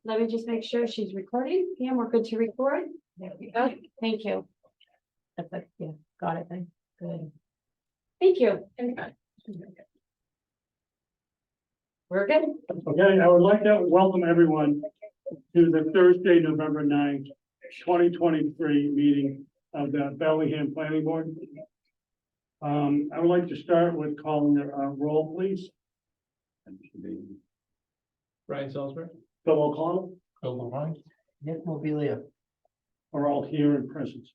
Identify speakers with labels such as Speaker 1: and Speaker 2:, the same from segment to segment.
Speaker 1: Let me just make sure she's recording. Pam, we're good to record? There we go. Thank you. That's it. Yeah, got it then. Good. Thank you. We're good.
Speaker 2: Okay, I would like to welcome everyone to the Thursday, November 9th, 2023 meeting of the Bellingham Planning Board. I would like to start with calling the roll, please.
Speaker 3: Brian Salisbury.
Speaker 2: Bill O'Connell
Speaker 3: Bill Levine.
Speaker 4: Nick Mobilia.
Speaker 2: are all here in presence.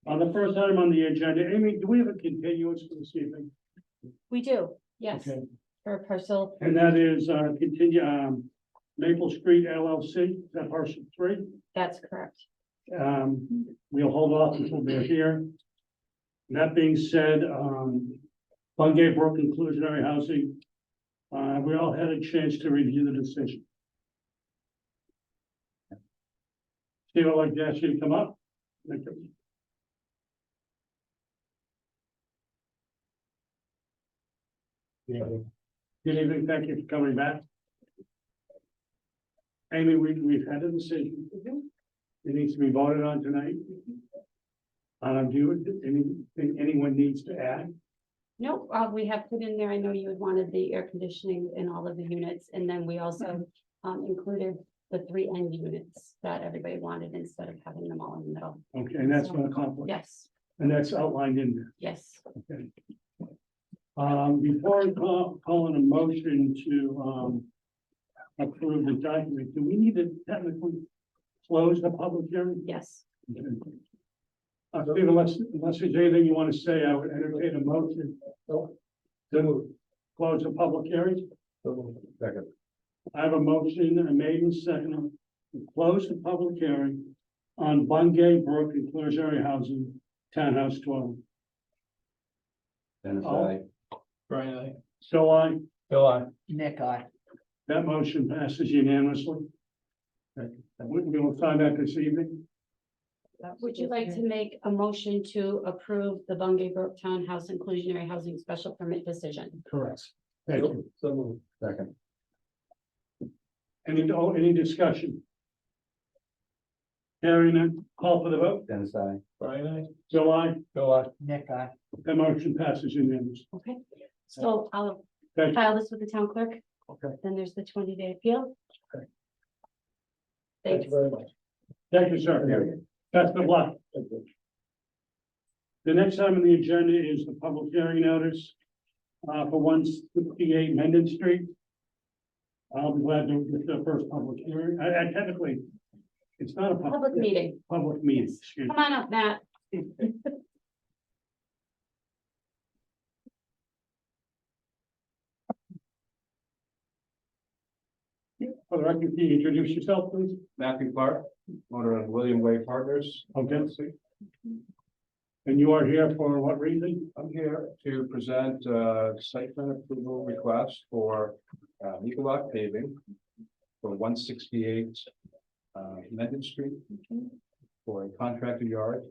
Speaker 2: On the first item on the agenda, Amy, do we have a continuance for this evening?
Speaker 1: We do, yes,
Speaker 2: Okay,
Speaker 1: for parcel.
Speaker 2: and that is Maple Street LLC, is that parcel 3?
Speaker 1: That's correct.
Speaker 2: We'll hold off until they're here. That being said, Bungay Brook inclusionary housing, we all had a chance to review the decision. Steve, I'd like to ask you to come up. Thank you. Good evening, thank you for coming back. Amy, we've had a decision. It needs to be voted on tonight. Anyone needs to add?
Speaker 1: No, we have put in there, I know you had wanted the air conditioning in all of the units, and then we also included the 3 end units that everybody wanted instead of having them all in the middle.
Speaker 2: Okay, and that's going to conflict.
Speaker 1: Yes,
Speaker 2: And that's outlined in there.
Speaker 1: yes.
Speaker 2: Okay. Before I call in a motion to approve the document, do we need to technically close the public hearing?
Speaker 1: Yes.
Speaker 2: Okay. Steve, unless there's anything you want to say, I would entertain a motion to close the public hearing.
Speaker 3: Second.
Speaker 2: I have a motion made and seconded to close the public hearing on Bungay Brook inclusionary housing, townhouse 12.
Speaker 3: Dennis,
Speaker 2: Oh.
Speaker 3: aye. Brian, aye.
Speaker 2: So
Speaker 3: Bill, aye.
Speaker 4: Nick, I.
Speaker 2: that motion passes unanimously. Okay. We will find out this evening.
Speaker 1: Would you like to make a motion to approve the Bungay Brook Townhouse Inclusionary Housing Special Permit decision?
Speaker 2: Correct. Thank you.
Speaker 3: So moved. Second.
Speaker 2: Any discussion? Hearing none, call for the vote.
Speaker 3: Dennis, aye. Brian, aye.
Speaker 2: July,
Speaker 3: Bill, aye.
Speaker 4: Nick, I.
Speaker 2: the motion passes unanimously.
Speaker 1: Okay, so I'll
Speaker 2: Thank you.
Speaker 1: file this with the town clerk.
Speaker 2: Okay.
Speaker 1: Then there's the 20-day appeal.
Speaker 2: Okay.
Speaker 1: Thanks.
Speaker 3: very much.
Speaker 2: Thank you, sir. Best of luck. The next item on the agenda is the public hearing notice for 168 Mendon Street. I'll be glad to get the first public hearing. I technically, it's not a
Speaker 1: Public meeting.
Speaker 2: Public meeting, excuse me.
Speaker 1: Come on up, Matt.
Speaker 2: For the record, can you introduce yourself, please?
Speaker 3: Matthew Clark, owner of William Way Partners.
Speaker 2: Okay. And you are here for what reason?
Speaker 3: I'm here to present site plan approval request for Nicolak paving for 168 Mendon Street for a contractor yard.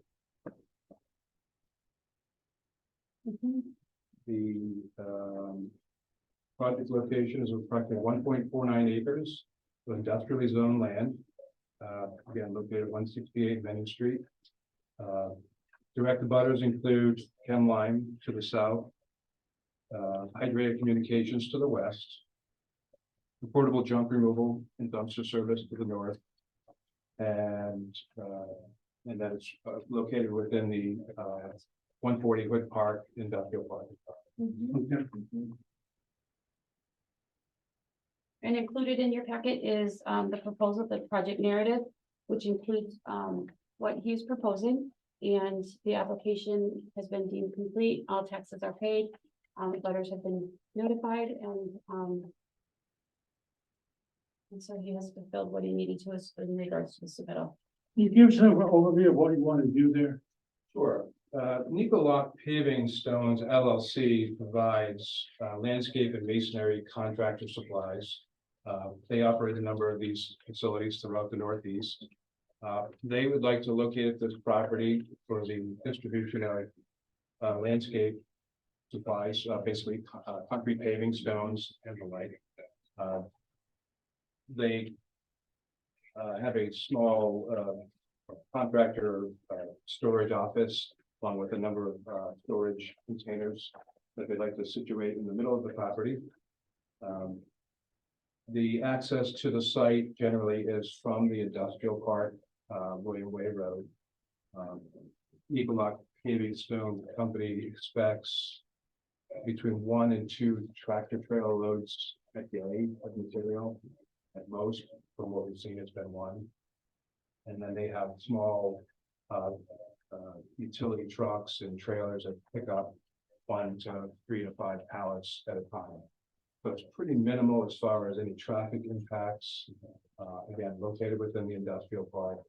Speaker 1: Mhm.
Speaker 3: The project location is approximately 1.49 acres of industrially zoned land. Again, located at 168 Main Street. Direct abutters include Chem Lime to the south, Hydrated Communications to the west, portable junk removal and dumpster service to the north, and that is located within the 140 Hood Park Industrial Park.
Speaker 1: Mhm.
Speaker 2: Okay.
Speaker 1: And included in your packet is the proposal, the project narrative, which includes what he's proposing. And the application has been deemed complete. All taxes are paid. Butters have been notified and so he has fulfilled what he needed to us in regards to the submittal.
Speaker 2: Can you give us an overview of what you want to do there?
Speaker 3: Sure. Nicolak Paving Stones LLC provides landscape and masonry contractor supplies. They operate a number of these facilities throughout the Northeast. They would like to locate this property for the distribution of landscape supplies, basically concrete paving stones and the like. They have a small contractor storage office along with a number of storage containers that they'd like to situate in the middle of the property. The access to the site generally is from the industrial park, William Way Road. Eagle Rock Paving Stone Company expects between 1 and 2 tractor trailer loads a day of material. At most, from what we've seen, it's been 1. And then they have small utility trucks and trailers that pick up 1 to 3 to 5 pallets at a time. So it's pretty minimal as far as any traffic impacts. Again, located within the industrial park.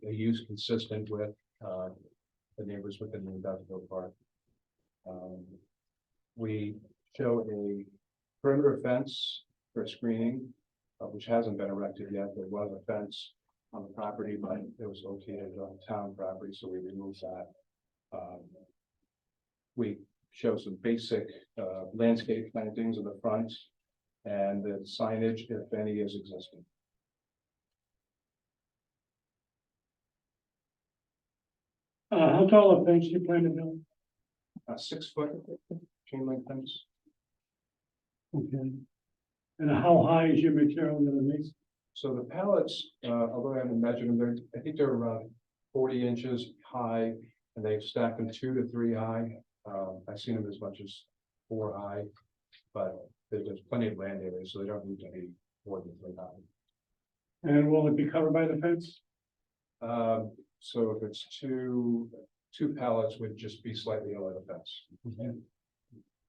Speaker 3: A use consistent with the neighbors within the industrial park. We show a perimeter fence for screening, which hasn't been erected yet. There was a fence on the property, but it was located on town property, so we removed that. We show some basic landscape plantings in the front, and the signage, if any, is existing.
Speaker 2: How tall a fence do you plan to build?
Speaker 3: 6 foot chain link fence.
Speaker 2: Okay. And how high is your material gonna be?
Speaker 3: So the pallets, although I haven't measured them, I think they're around 40 inches high, and they've stacked them 2 to 3 high. I've seen them as much as 4 high, but there's plenty of land area, so they don't need to be more than 3 high.
Speaker 2: And will it be covered by the fence?
Speaker 3: So if it's two pallets would just be slightly over the fence.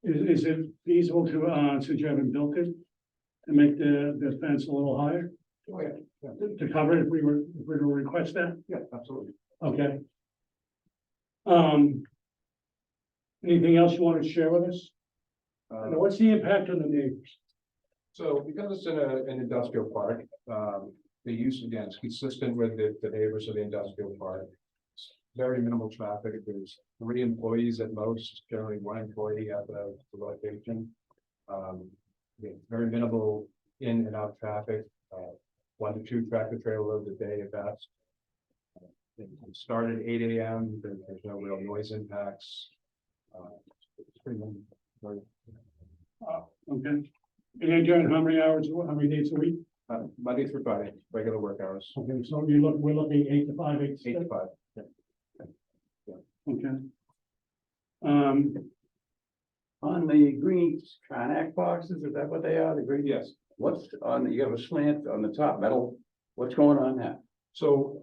Speaker 2: Is it feasible to, since you haven't built it, to make the fence a little higher?
Speaker 3: Oh, yeah.
Speaker 2: To cover it if we were to request that?
Speaker 3: Yeah, absolutely.
Speaker 2: Okay. Anything else you want to share with us? And what's the impact on the neighbors?
Speaker 3: So because it's in an industrial park, the use again is consistent with the neighbors of the industrial park. It's very minimal traffic. There's 3 employees at most, generally 1 employee at the location. Very minimal in and out traffic, 1 to 2 tractor trailer loads a day at best. It started at 8 a.m. There's no real noise impacts. It's pretty minimal.
Speaker 2: Okay. And you're doing how many hours, how many days a week?
Speaker 3: Monday through Friday, regular work hours,
Speaker 2: Okay, so we're looking 8 to 5, 8 to
Speaker 3: 8
Speaker 2: 6.
Speaker 3: to 5.
Speaker 2: Okay.
Speaker 5: On the green Triac boxes, is that what they are, the green?
Speaker 3: Yes.
Speaker 5: What's on, you have a slant on the top metal, what's going on that?
Speaker 3: So,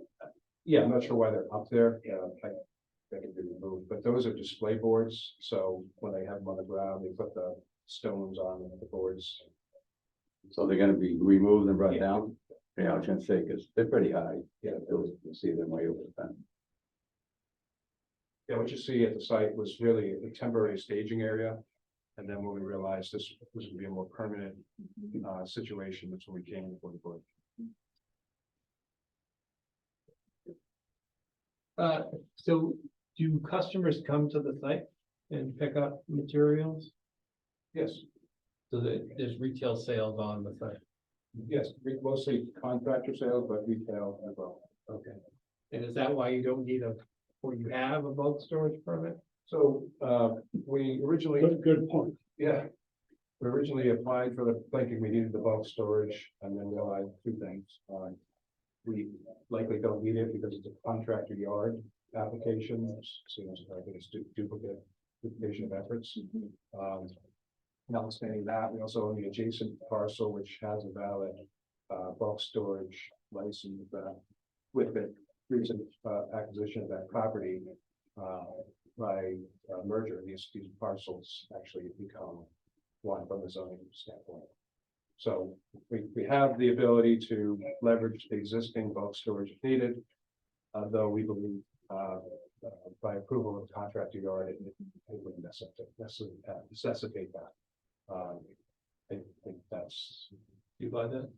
Speaker 3: yeah, I'm not sure why they're up there. They can be removed, but those are display boards. So when they have them on the ground, they put the stones on the boards.
Speaker 5: So they're gonna be removed and brought
Speaker 3: Yeah.
Speaker 5: down? Yeah, I was gonna say, cause they're pretty high,
Speaker 3: Yeah.
Speaker 5: you see them way over the fence.
Speaker 3: Yeah, what you see at the site was really a temporary staging area. And then when we realized this was gonna be a more permanent situation, that's when we came before the board.
Speaker 6: So do customers come to the site and pick up materials?
Speaker 3: Yes,
Speaker 6: So that there's retail sales on the site?
Speaker 3: yes, mostly contractor sales, but retail as well.
Speaker 6: Okay. And is that why you don't need or you have a bulk storage permit?
Speaker 3: So we originally,
Speaker 2: Good point.
Speaker 3: yeah, we originally applied for the thinking we needed the bulk storage and then realized 2 things. We likely don't need it because it's a contractor yard application, so I think it's duplication of efforts. Notwithstanding that, we also own the adjacent parcel, which has a valid bulk storage license with the recent acquisition of that property by merger. These parcels actually become one from the zoning standpoint. So we have the ability to leverage the existing bulk storage if needed, though we believe by approval of contractor yard, it wouldn't necessitate that. I think that's.
Speaker 6: Do you buy that?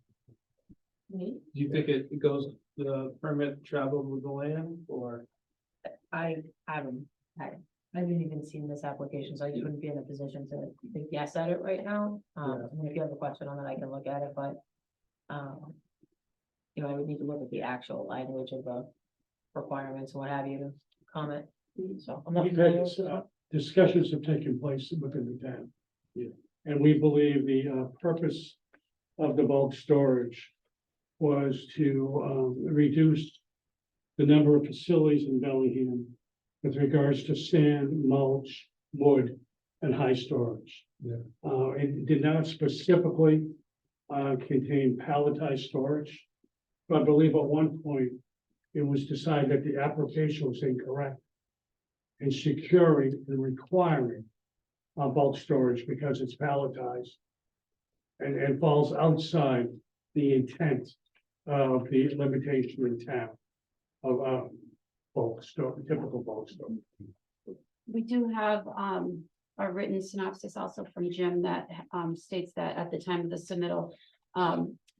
Speaker 1: Me?
Speaker 6: Do you think it goes, the permit traveled with the land or?
Speaker 7: I haven't even seen this application, so I just wouldn't be in a position to guess at it right now. I mean, if you have a question on it, I can look at it, but. you know, I would need to look at the actual language of the requirements and what have you to comment. So I'm not
Speaker 2: We've had
Speaker 7: familiar with it.
Speaker 2: discussions have taken place within the town.
Speaker 5: Yeah.
Speaker 2: And we believe the purpose of the bulk storage was to reduce the number of facilities in Bellingham with regards to sand, mulch, wood, and high storage.
Speaker 3: Yeah.
Speaker 2: It did not specifically contain palletized storage. But I believe at one point, it was decided that the application was incorrect in securing and requiring bulk storage because it's palletized and falls outside the intent of the limitation in town of bulk store, typical bulk storage.
Speaker 1: We do have a written synopsis also from Jim that states that at the time of the submittal,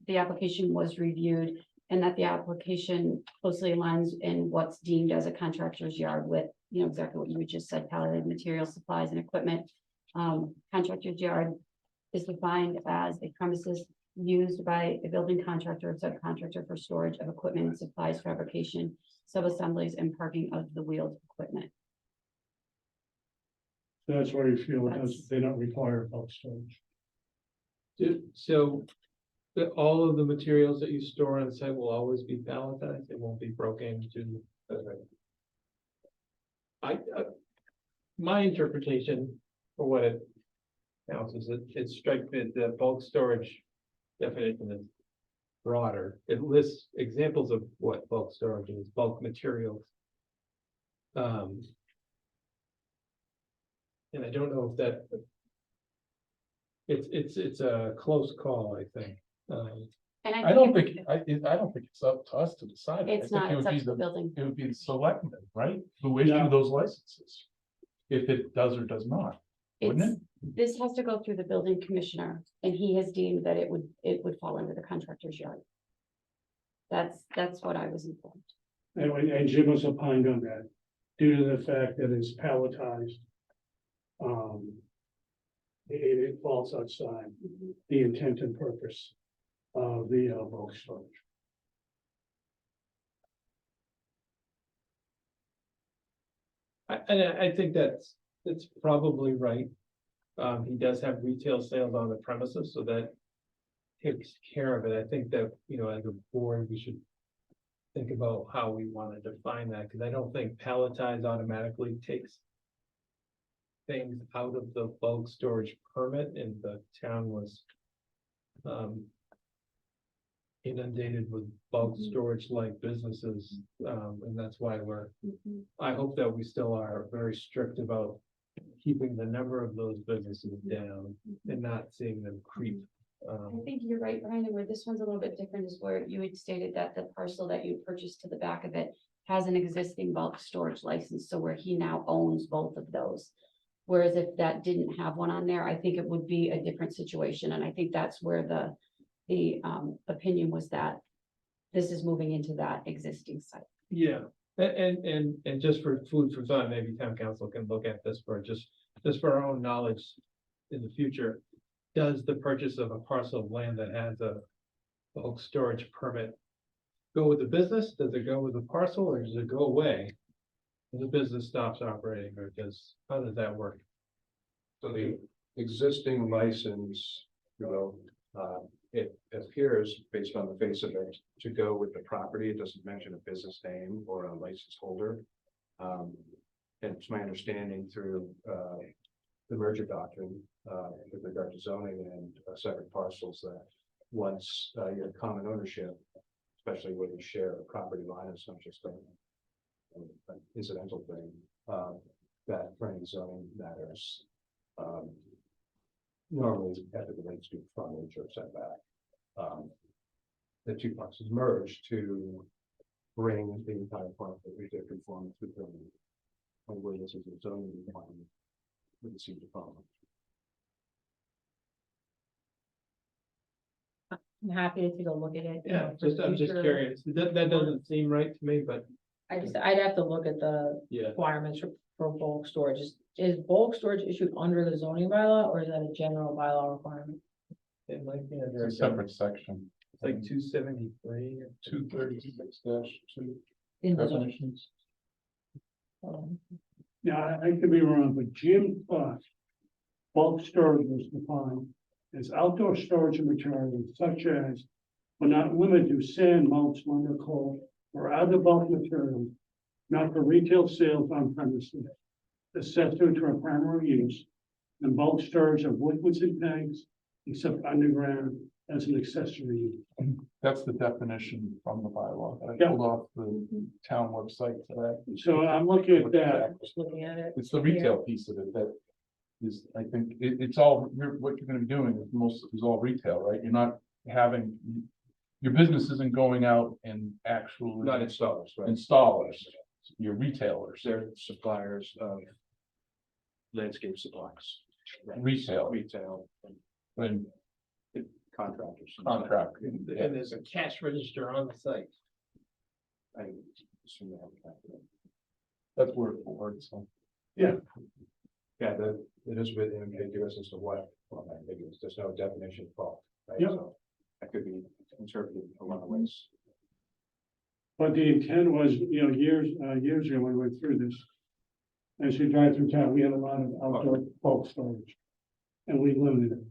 Speaker 1: the application was reviewed and that the application closely aligns in what's deemed as a contractor's yard with, you know, exactly what you just said, palleted materials, supplies and equipment. Contractor's yard is defined as a premises used by a building contractor or subcontractor for storage of equipment and supplies, fabrication, sub-assemblies and parking of the wheeled equipment.
Speaker 2: So that's where you feel it
Speaker 1: That's-
Speaker 2: does, they don't require bulk storage.
Speaker 6: So all of the materials that you store on site will always be palletized, it won't be broken into. My interpretation for what it counts is it strikes me that the bulk storage definition is broader. It lists examples of what bulk storage is, bulk materials. And I don't know if that. It's a close call, I think.
Speaker 1: And
Speaker 8: I don't
Speaker 1: think
Speaker 8: think, I don't think it's up to us to decide. I
Speaker 1: it's
Speaker 8: think
Speaker 1: not,
Speaker 8: it
Speaker 1: it's
Speaker 8: would
Speaker 1: up
Speaker 8: be
Speaker 1: to the building.
Speaker 8: It would be the selectmen, right, who
Speaker 2: Yeah.
Speaker 8: issue those licenses. If it does or does not, wouldn't
Speaker 1: It's,
Speaker 8: it?
Speaker 1: this has to go through the building commissioner, and he has deemed that it would fall under the contractor's yard. That's what I was informed.
Speaker 2: And Jim was opined on that due to the fact that it's palletized. It falls outside the intent and purpose of the bulk storage.
Speaker 6: I think that's probably right. He does have retail sales on the premises, so that takes care of it. I think that, you know, as a board, we should think about how we want to define that, because I don't think palletized automatically takes things out of the bulk storage permit, and the town was inundated with bulk storage like businesses, and that's why I hope that we still are very strict about keeping the number of those businesses down and not seeing them creep.
Speaker 1: I think you're right, Brian, and where this one's a little bit different is where you had stated that the parcel that you purchased to the back of it has an existing bulk storage license, so where he now owns both of those. Whereas if that didn't have one on there, I think it would be a different situation, and I think that's where the opinion was that this is moving into that existing site.
Speaker 6: Yeah, and just for food for thought, maybe town council can look at this for just for our own knowledge in the future. Does the purchase of a parcel of land that has a bulk storage permit go with the business? Does it go with the parcel, or does it go away when the business stops operating, or how does that work?
Speaker 3: So the existing license, it appears based on the face of it to go with the property. It doesn't mention a business name or a license holder. And it's my understanding through the merger doctrine with regard to zoning and separate parcels that once you have common ownership, especially when you share a property line, it's not just an incidental thing, that for any zoning matters normally as it relates to frontage or setback. The two parcels merge to bring the entire parcel into conformance with the where this is a zoning requirement would seem to follow.
Speaker 7: I'm happy to take a look at it. you
Speaker 6: Yeah,
Speaker 7: know, for
Speaker 6: I'm just
Speaker 7: future-
Speaker 6: curious. That doesn't seem right to me, but
Speaker 7: I'd have to look at the
Speaker 6: yeah.
Speaker 7: requirements for bulk storage. Is bulk storage issued under the zoning bylaw, or is that a general bylaw requirement?
Speaker 6: It might be
Speaker 8: It's
Speaker 6: under
Speaker 8: a separate section.
Speaker 6: It's like 273.
Speaker 3: 236-2.
Speaker 7: In the
Speaker 3: Definitions.
Speaker 2: Yeah, I could be wrong, but Jim thought bulk storage was defined as outdoor storage of materials such as, but not limited to sand, mulch, lumber, coal, or other bulk materials, not for retail sales on premises, accessory to a primary use, and bulk storage of liquids and tanks, except underground as an accessory use.
Speaker 8: That's the definition from the bylaw. I
Speaker 2: Yeah.
Speaker 8: pulled off the town website today.
Speaker 2: So I'm looking at that.
Speaker 7: Just looking at it.
Speaker 8: It's the retail piece of it that is, I think, it's all, what you're gonna be doing is all retail, right? You're not having, your business isn't going out and actually.
Speaker 3: Not installers, right?
Speaker 8: Installers, your retailers,
Speaker 3: They're suppliers of landscape supplies.
Speaker 8: Retail.
Speaker 3: Retail
Speaker 8: and
Speaker 3: and contractors.
Speaker 8: contract.
Speaker 6: And there's a cash register on the site.
Speaker 3: I assume they have a contract.
Speaker 8: That's word for word, so.
Speaker 3: Yeah, it is a bit ambiguous as to what, well, not ambiguous, there's no definition of bulk, right?
Speaker 2: Yeah.
Speaker 3: So that could be interpreted a lot of ways.
Speaker 2: But the intent was, years ago, when we went through this. As we drive through town, we had a lot of outdoor bulk storage. And we limited it.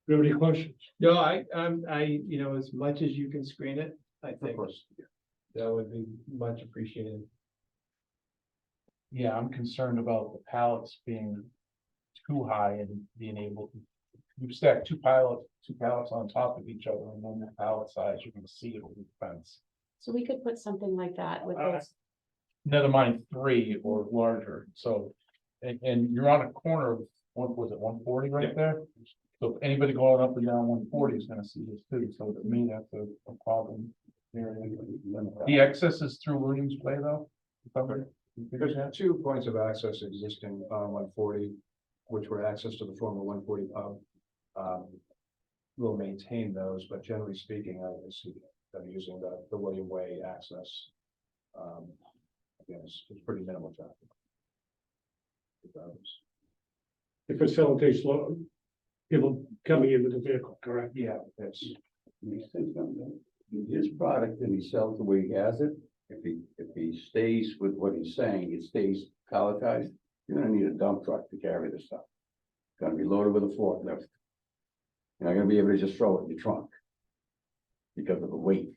Speaker 2: Do you have any questions?
Speaker 6: No, as much as you can screen it, I
Speaker 3: Of
Speaker 6: think
Speaker 3: course.
Speaker 6: that would be much appreciated.
Speaker 8: Yeah, I'm concerned about the pallets being too high and being able to. You stack two pallets on top of each other, and then the pallet size, you're gonna see it over the fence.
Speaker 1: So we could put something like that with those.
Speaker 8: Never mind 3 or larger, so, and you're on a corner of, what was it, 140 right there? So if anybody going up and down 140 is gonna see this too, so to me, that's a problem. The access is through Williams Way though?
Speaker 3: There's 2 points of access existing on 140, which were access to the former 140 pub. We'll maintain those, but generally speaking, I see them using the William Way access. Again, it's pretty minimal traffic.
Speaker 2: It facilitates people coming into the vehicle, correct?
Speaker 3: Yeah, it's,
Speaker 5: He says something, his product and he sells the way he has it, if he stays with what he's saying, it stays palletized, you're gonna need a dump truck to carry this stuff. It's gonna be loaded with a forklift. You're not gonna be able to just throw it in your trunk. Because of the weight.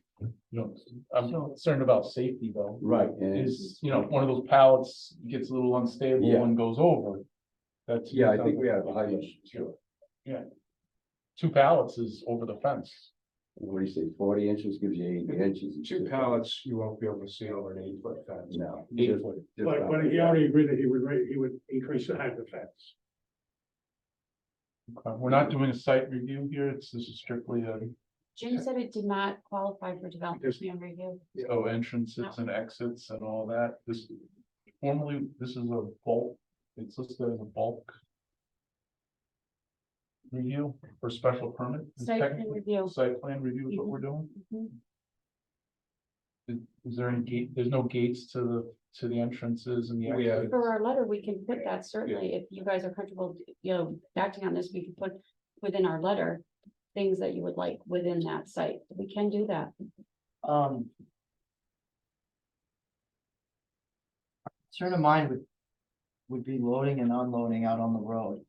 Speaker 8: I'm concerned about safety though.
Speaker 5: Right.
Speaker 8: Is, one of those pallets gets a little unstable
Speaker 5: Yeah.
Speaker 8: and goes over. That's.
Speaker 5: Yeah, I think we have a high. Sure.
Speaker 8: 2 pallets is over the fence.
Speaker 5: What do you say, 40 inches gives you 80 inches?
Speaker 3: 2 pallets, you won't be able to see over an 8-foot fence.
Speaker 5: No.
Speaker 8: 8
Speaker 5: just-
Speaker 8: foot.
Speaker 5: just
Speaker 2: But he already agreed that he would increase the height of the fence.
Speaker 8: We're not doing a site review here, this is strictly
Speaker 1: Jim said it did not qualify for development plan review.
Speaker 8: so entrances and exits and all that. This is a bulk, it's listed as a bulk review for special permit. It's
Speaker 1: Site plan
Speaker 8: technically-
Speaker 1: review.
Speaker 8: Site plan review is what we're doing.
Speaker 1: Mhm.
Speaker 8: Is there any gate, there's no gates to the entrances and the
Speaker 3: We have-
Speaker 8: exits?
Speaker 1: For our letter, we can put that certainly, if you guys are comfortable, acting on this, we can put within our letter. Things that you would like within that site, we can do that.
Speaker 4: Concern of mine would be loading and unloading out on the road.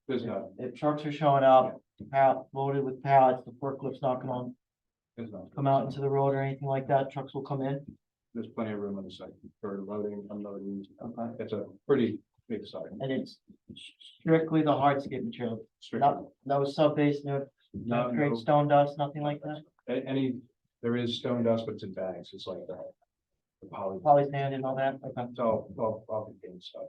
Speaker 3: There's not,
Speaker 4: If trucks are showing up, loaded with pallets, the forklift's not gonna
Speaker 3: there's not.
Speaker 4: come out into the road or anything like that, trucks will come in.
Speaker 3: There's plenty of room on the site for loading, unloading.
Speaker 4: Okay.
Speaker 3: It's a pretty big site.
Speaker 4: And it's strictly the hardscape material, no sub base, no create stone dust, nothing like that.
Speaker 3: There is stone dust, but it's in bags. It's like the poly.
Speaker 4: Poly sand and all that, okay.
Speaker 3: It's all contained stuff.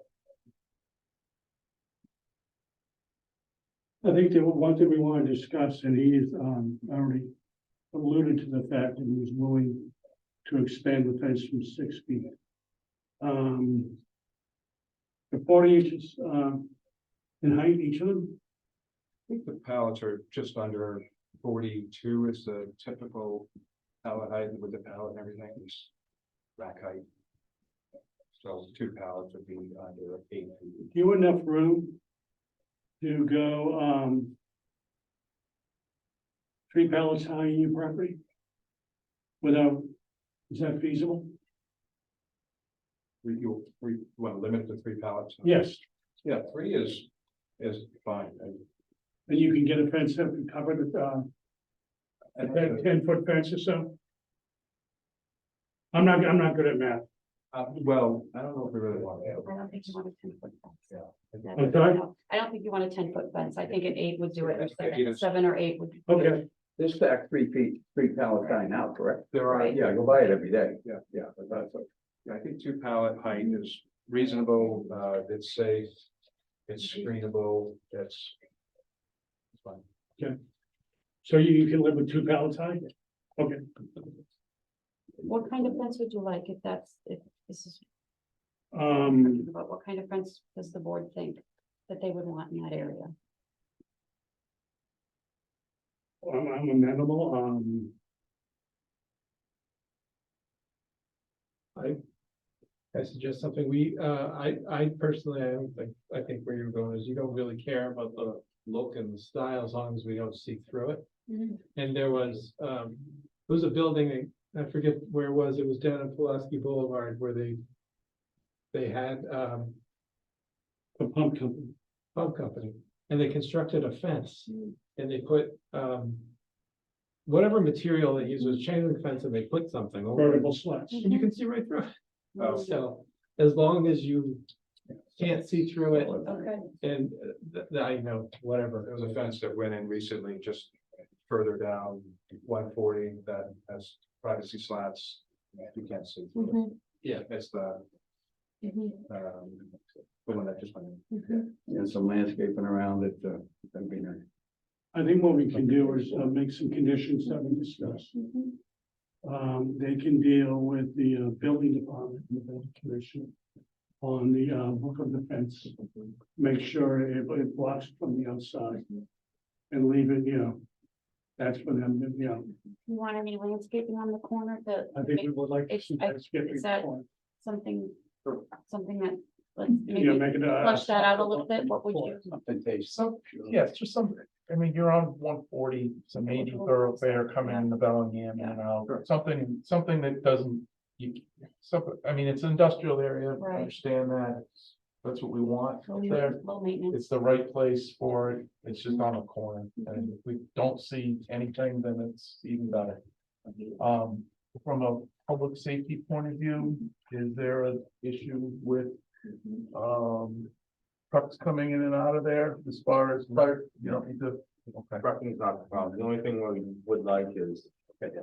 Speaker 2: I think that one thing we want to discuss, and he's already alluded to the fact that he's willing to expand the fence from 6 feet. The 40 inches in height, each of them.
Speaker 3: I think the pallets are just under 42 is the typical pallet height with the pallet and everything is rack height. So 2 pallets would be under 8 feet.
Speaker 2: Do you have enough room to go, 3 pallets high in your property? Without, is that feasible?
Speaker 3: We want to limit it to 3 pallets?
Speaker 2: Yes,
Speaker 3: Yeah, 3 is fine.
Speaker 2: and you can get a fence that can cover the, a 10-foot fence or so? I'm not good at math.
Speaker 3: Well, I don't know if we really want to.
Speaker 1: I don't think you want a 10-foot fence.
Speaker 3: Yeah.
Speaker 2: I'm sorry?
Speaker 1: I don't think you want a 10-foot fence. I think an 8 would do it, or
Speaker 3: Yeah, you know,
Speaker 1: 7 or 8 would.
Speaker 2: Okay,
Speaker 5: They're stacked 3 feet, 3 pallets high now, correct?
Speaker 3: There are,
Speaker 1: Right.
Speaker 5: Yeah, I go by it every day.
Speaker 3: yeah, but I think 2 pallet height is reasonable, it's safe, it's screenable, it's fine.
Speaker 2: so you can live with 2 pallets high? Okay,
Speaker 1: What kind of fence would you like if this is
Speaker 2: um,
Speaker 1: about what kind of fence does the board think that they would want in that area?
Speaker 2: I'm amenable,
Speaker 6: I suggest something, I personally, I think where you're going is you don't really care about the look and the style as long as we don't see through it. And there was a building, I forget where it was down in Pulaski Boulevard where they had,
Speaker 2: a pump company.
Speaker 6: pump company, and they constructed a fence, and they put, whatever material they used was chain link fence, and they put something over it,
Speaker 2: Vertical slats.
Speaker 6: and you can see right through it.
Speaker 3: Oh.
Speaker 6: So, as long as you can't see through it,
Speaker 1: Okay.
Speaker 6: and I know, whatever.
Speaker 3: There was a fence that went in recently, just further down 140 that has privacy slats. You can't see. through it.
Speaker 1: Mhm,
Speaker 6: Yeah.
Speaker 3: It's the
Speaker 1: mhm,
Speaker 3: one that just went in.
Speaker 1: mhm.
Speaker 5: And some landscaping around it, that'd be nice.
Speaker 2: I think what we can do is make some conditions that we discussed.
Speaker 1: Mhm.
Speaker 2: They can deal with the building department, and the building commission on the look of the fence. Make sure it blocks from the outside and leave it, that's for them,
Speaker 1: You want any landscaping on the corner that?
Speaker 2: I think we would like to
Speaker 1: It's-
Speaker 2: see
Speaker 1: I-
Speaker 2: that skip.
Speaker 1: is that- Something that, let's
Speaker 2: Yeah,
Speaker 1: maybe
Speaker 2: make it
Speaker 1: flush that out a little bit. What would you?
Speaker 5: Something tasty.
Speaker 8: Some, yeah, it's just some, I mean, you're on 140, it's a main thoroughfare coming into Bellingham, something that doesn't, I mean, it's an industrial area, I
Speaker 1: Right.
Speaker 8: understand that. That's what we want up there.
Speaker 1: Low maintenance.
Speaker 8: It's the right place for it. It's just on a corner. And if we don't see anything, then it's even better. From a public safety point of view, is there an issue with, trucks coming in and out of there as far as fire, need to, okay.
Speaker 9: Trucking is not the problem. The only thing we would like is, if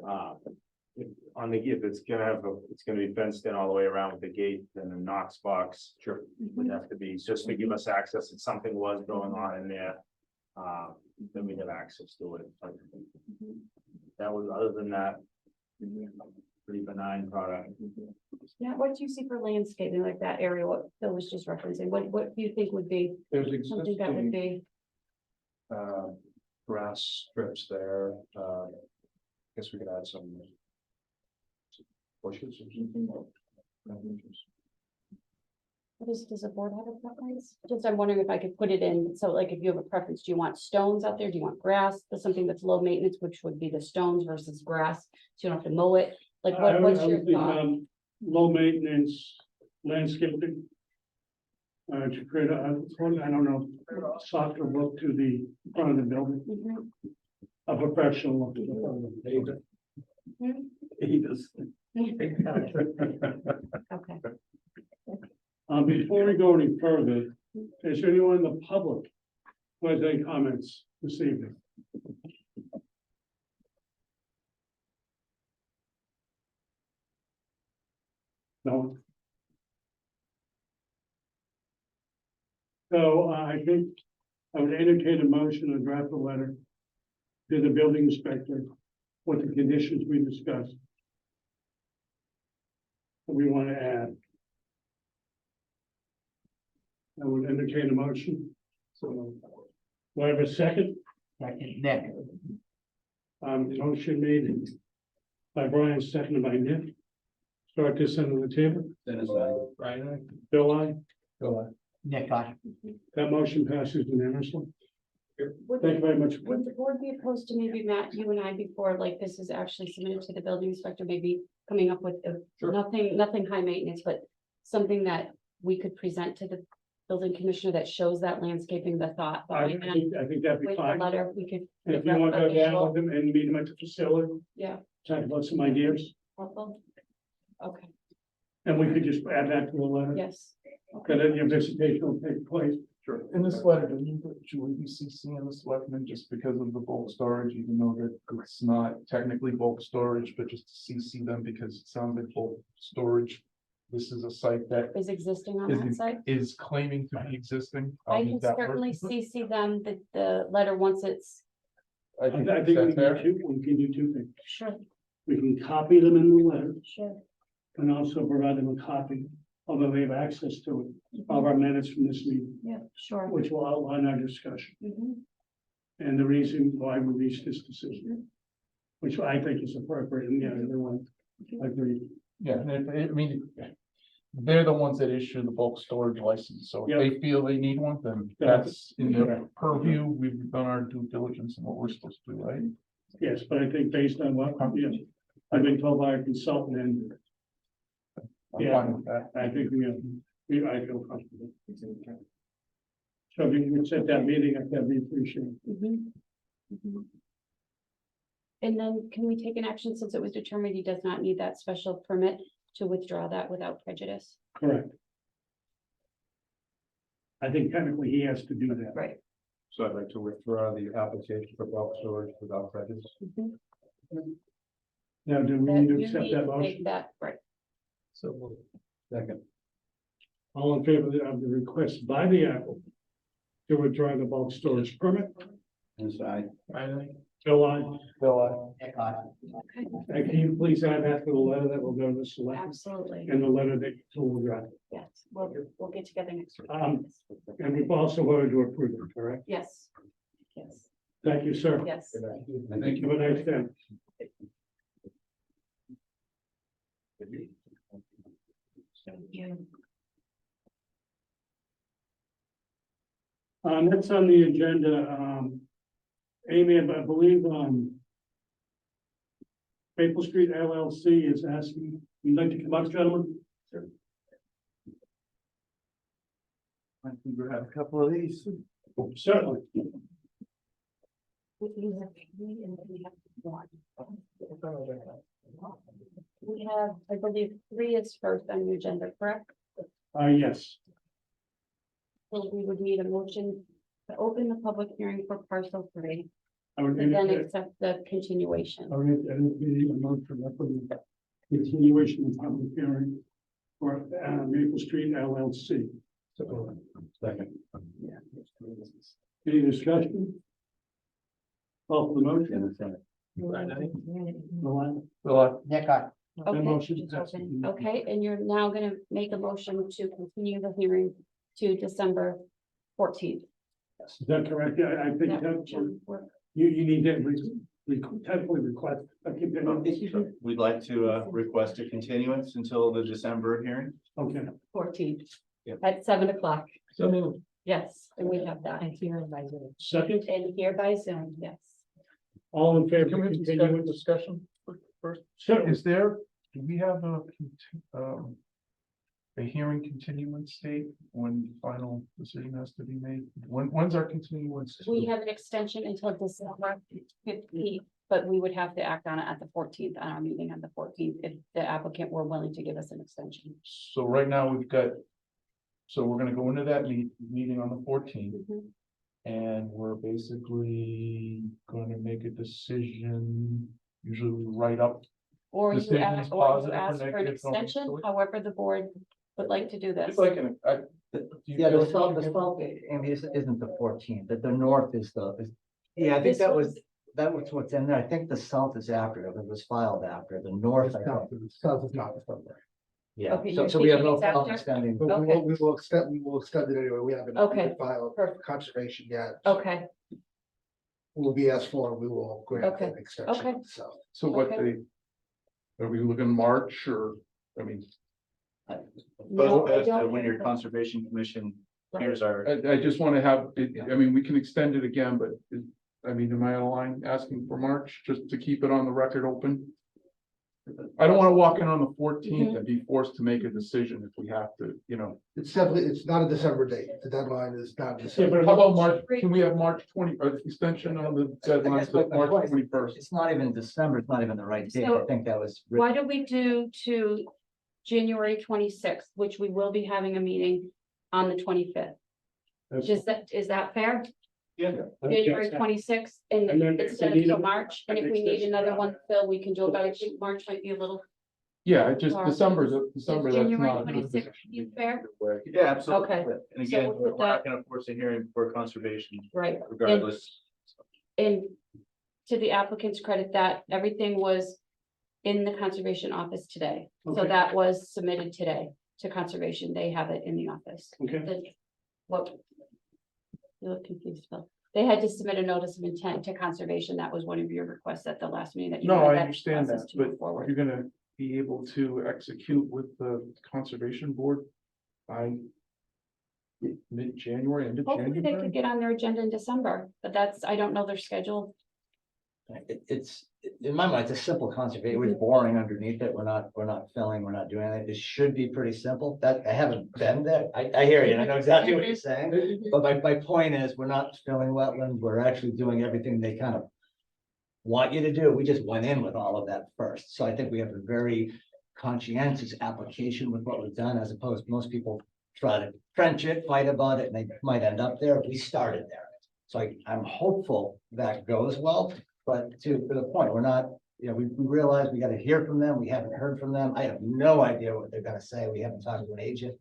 Speaker 9: it's gonna it's gonna be fenced in all the way around with the gate and the Knox box. Sure. Would have to be, just to give us access, if something was going on in there. Then we'd have access to it. But that was, other than that, pretty benign product.
Speaker 1: Yeah, what do you see for landscaping like that area, what Phil was just referencing? What do you think would be
Speaker 3: There's
Speaker 1: something that would
Speaker 3: existing
Speaker 1: be?
Speaker 3: grass strips there. Guess we could add some bushes or something.
Speaker 1: Does the board have a preference? Just, I'm wondering if I could put it in, so like if you have a preference, do you want stones out there? Do you want grass? There's something that's low maintenance, which would be the stones versus grass, so you don't have to mow it. Like
Speaker 2: I would-
Speaker 1: what's
Speaker 2: I
Speaker 1: your
Speaker 2: would think,
Speaker 1: thought?
Speaker 2: low maintenance landscaping. To create I don't know, softer look to the front of the building,
Speaker 1: Mhm.
Speaker 2: a professional look to the front of the building.
Speaker 1: Mhm.
Speaker 2: He does.
Speaker 1: Okay.
Speaker 2: Before we go any further, is there anyone in the public who has any comments this evening? No? So I think I would entertain a motion to draft a letter to the building inspector with the conditions we discussed. That we want to add. I would entertain a motion. So, do I have a second?
Speaker 4: Nick,
Speaker 2: Motion made by Brian, seconded by Nick. Start this end of the table.
Speaker 5: Dennis,
Speaker 6: Right,
Speaker 2: Bill, I.
Speaker 8: Go
Speaker 4: Nick, I,
Speaker 2: That motion passes unanimously.
Speaker 1: Would
Speaker 2: Thank you very much.
Speaker 1: would the board be opposed to maybe Matt, you and I before, like this is actually submitted to the building inspector, maybe coming up with nothing high maintenance, but something that we could present to the building commissioner that shows that landscaping, the thought
Speaker 2: I
Speaker 1: behind that.
Speaker 2: think that'd be
Speaker 1: With the
Speaker 2: fine.
Speaker 1: letter, we could.
Speaker 2: And if
Speaker 1: make
Speaker 2: you want to
Speaker 1: that
Speaker 2: go down
Speaker 1: visual.
Speaker 2: with them and meet them at the facility,
Speaker 1: Yeah,
Speaker 2: talk about some ideas,
Speaker 1: helpful. Okay,
Speaker 2: and we could just add that to the letter.
Speaker 1: yes.
Speaker 2: And then your visitation will take place.
Speaker 8: Sure. In this letter, should we be CCing the selectmen just because of the bulk storage, even though that it's not technically bulk storage, but just to CC them because it sounds like bulk storage. This is a site that
Speaker 1: Is existing on that site?
Speaker 8: is claiming to be existing. I'll
Speaker 1: I
Speaker 8: use
Speaker 1: can
Speaker 8: that word.
Speaker 1: certainly CC them, the letter once it's,
Speaker 8: I
Speaker 2: I
Speaker 8: think
Speaker 2: think we
Speaker 8: that's fair.
Speaker 2: can do two things.
Speaker 1: sure,
Speaker 2: We can copy them in the letter
Speaker 1: sure.
Speaker 2: and also provide them a copy, although they have access to it, of our minutes from this meeting,
Speaker 1: Yeah, sure.
Speaker 2: which will outline our discussion
Speaker 1: Mhm.
Speaker 2: and the reason why we reached this decision, which I think is appropriate, and yeah, everyone agreed.
Speaker 8: Yeah, and I mean, they're the ones that issue the bulk storage license, so if they feel they need one, then that's in their purview. We've done our due diligence and what we're supposed to do, right?
Speaker 2: Yes, but I think based on what, I've been told by a consultant, and
Speaker 8: I'm fine with that.
Speaker 2: I think I feel comfortable. So if you can set that meeting up, that'd be appreciated.
Speaker 1: Mhm. Mhm. And then can we take an action since it was determined he does not need that special permit to withdraw that without prejudice?
Speaker 2: Correct. I think technically he has to do that.
Speaker 1: Right.
Speaker 3: So I'd like to withdraw the application for bulk storage without prejudice.
Speaker 1: Mhm.
Speaker 2: Now, do we
Speaker 1: That
Speaker 2: need to
Speaker 1: you
Speaker 2: accept
Speaker 1: need
Speaker 2: that
Speaker 1: to
Speaker 2: motion?
Speaker 1: take that, right,
Speaker 6: So
Speaker 3: Second.
Speaker 2: All in favor of the request by the applicant to withdraw the bulk storage permit?
Speaker 5: Inside.
Speaker 2: Bill, I,
Speaker 4: Nick, I.
Speaker 1: okay,
Speaker 2: can you please add that to the letter that will go to the select
Speaker 1: absolutely,
Speaker 2: and the letter that you will draft?
Speaker 1: yes, we'll get together next week.
Speaker 2: And we've also voted to approve it, correct?
Speaker 1: Yes, yes,
Speaker 2: Thank you, sir.
Speaker 1: yes.
Speaker 2: Thank you. Have a nice day.
Speaker 1: Thank you.
Speaker 2: Next on the agenda, Amy, I believe, Maple Street LLC is asking, you'd like to come up, gentlemen?
Speaker 8: I think we have a couple of these.
Speaker 2: Certainly.
Speaker 1: We have three and then we have one. We have, I believe, three is first on the agenda, correct?
Speaker 2: Yes.
Speaker 1: So we would need a motion to open the public hearing for parcel three,
Speaker 2: I would
Speaker 1: and then
Speaker 2: entertain
Speaker 1: accept the continuation.
Speaker 2: a motion for the continuation of public hearing for Maple Street LLC.
Speaker 5: Second.
Speaker 2: Any discussion? Call for the motion.
Speaker 4: Nick, I.
Speaker 1: Okay,
Speaker 2: motion
Speaker 1: just
Speaker 2: passes.
Speaker 1: open. Okay, and you're now gonna make a motion to continue the hearing to December 14th.
Speaker 2: Is that correct? Yeah, I think that you need to technically request.
Speaker 10: We'd like to request a continuance until the December hearing.
Speaker 2: Okay,
Speaker 1: 14th
Speaker 10: Yep.
Speaker 1: at 7 o'clock.
Speaker 6: So
Speaker 1: Yes, and we have that.
Speaker 7: And here by Zoom.
Speaker 2: second,
Speaker 1: And here by Zoom, yes.
Speaker 2: all in favor
Speaker 8: Can
Speaker 2: of
Speaker 8: we have
Speaker 2: continuing?
Speaker 8: discussion first?
Speaker 2: Certainly.
Speaker 8: Is there, do we have a hearing continuance date when final decision has to be made? When's our continuance?
Speaker 1: We have an extension until December 15th, but we would have to act on it at the 14th, on our meeting on the 14th, if the applicant were willing to give us an extension.
Speaker 8: So right now we've got, so we're gonna go into that meeting on the 14th.
Speaker 1: Mhm.
Speaker 8: And we're basically gonna make a decision, usually we write up.
Speaker 1: Or you
Speaker 8: Decision is
Speaker 1: ask, or you
Speaker 8: positive or
Speaker 1: ask for an
Speaker 8: negative, don't we?
Speaker 1: extension, however the board would like to do this.
Speaker 8: It's like an,
Speaker 4: Yeah, the south, Amy, isn't the 14th, that the north is yeah, I think
Speaker 1: This
Speaker 4: that was what's in there. I think the south is after, it was filed after, the north, I think.
Speaker 11: South is not the
Speaker 4: Yeah,
Speaker 1: Okay,
Speaker 4: so
Speaker 1: you're
Speaker 4: we have
Speaker 1: thinking
Speaker 4: no
Speaker 1: it's
Speaker 4: problem
Speaker 1: after?
Speaker 4: extending.
Speaker 11: But
Speaker 1: Okay.
Speaker 11: we will extend it anyway. We haven't
Speaker 1: Okay.
Speaker 11: filed
Speaker 1: Perfect.
Speaker 11: conservation yet.
Speaker 1: Okay,
Speaker 11: Will be asked for, we will grant
Speaker 1: Okay.
Speaker 11: an extension.
Speaker 1: Okay.
Speaker 11: So
Speaker 8: so what
Speaker 1: Okay.
Speaker 8: are we looking March or, I mean,
Speaker 1: no,
Speaker 10: Both
Speaker 1: I
Speaker 10: as to
Speaker 1: don't.
Speaker 10: when your conservation commission
Speaker 9: Here's our,
Speaker 8: I just want to have, I mean, we can extend it again, but I mean, am I out of line asking for March, just to keep it on the record open? I don't want to walk in on the 14th and be forced to make a decision if we have to, you know.
Speaker 11: It's definitely, it's not a December date. The deadline is not
Speaker 2: Yeah,
Speaker 11: December.
Speaker 2: but
Speaker 8: How about March, can we have March 20, or the extension on the deadline to March 21st?
Speaker 4: It's not even December, it's not even the right date.
Speaker 1: So-
Speaker 4: I think that was.
Speaker 1: Why don't we do to January 26th, which we will be having a meeting on the 25th? Is that fair?
Speaker 9: yeah,
Speaker 1: January 26th, and
Speaker 2: And then
Speaker 1: instead
Speaker 2: if we
Speaker 1: of
Speaker 2: need
Speaker 1: till
Speaker 2: a-
Speaker 1: March, and if we need another one, Phil, we can do it, but I think March might be a little.
Speaker 8: Yeah, it just December, that's
Speaker 1: January
Speaker 8: not.
Speaker 1: 26th, you fair?
Speaker 10: Yeah, absolutely.
Speaker 1: Okay.
Speaker 10: And
Speaker 1: So
Speaker 10: again,
Speaker 1: we'll
Speaker 10: we're
Speaker 1: put
Speaker 10: not
Speaker 1: that-
Speaker 10: gonna force a hearing for conservation
Speaker 1: Right,
Speaker 10: regardless.
Speaker 1: and to the applicant's credit, that everything was in the conservation office today. So
Speaker 2: Okay.
Speaker 1: that was submitted today to conservation, they have it in the office.
Speaker 2: Okay,
Speaker 1: What? You look confused, Phil. They had to submit a notice of intent to conservation. That was one of your requests at the last meeting that you.
Speaker 8: No,
Speaker 1: wanted
Speaker 8: I
Speaker 1: that
Speaker 8: understand
Speaker 1: process
Speaker 8: that,
Speaker 1: to move
Speaker 8: but
Speaker 1: forward.
Speaker 8: you're gonna be able to execute with the conservation board by mid-January, end of
Speaker 1: Hopefully they
Speaker 8: January?
Speaker 1: could get on their agenda in December, but that's, I don't know their schedule.
Speaker 4: It's, in my mind, it's a simple conservation, we're boring underneath it, we're not filling, we're not doing anything, it should be pretty simple, that, I haven't been there, I hear you, and I know exactly what you're saying. But my point is, we're not filling wetland, we're actually doing everything they kind of want you to do, we just went in with all of that first, so I think we have a very conscientious application with what we've done, as opposed to most people try to trench it, fight about it, and they might end up there, we started there. So I'm hopeful that goes well, but to the point, we're not, you know, we realize we gotta hear from them, we haven't heard from them, I have no idea what they're gonna say, we haven't talked to an agent.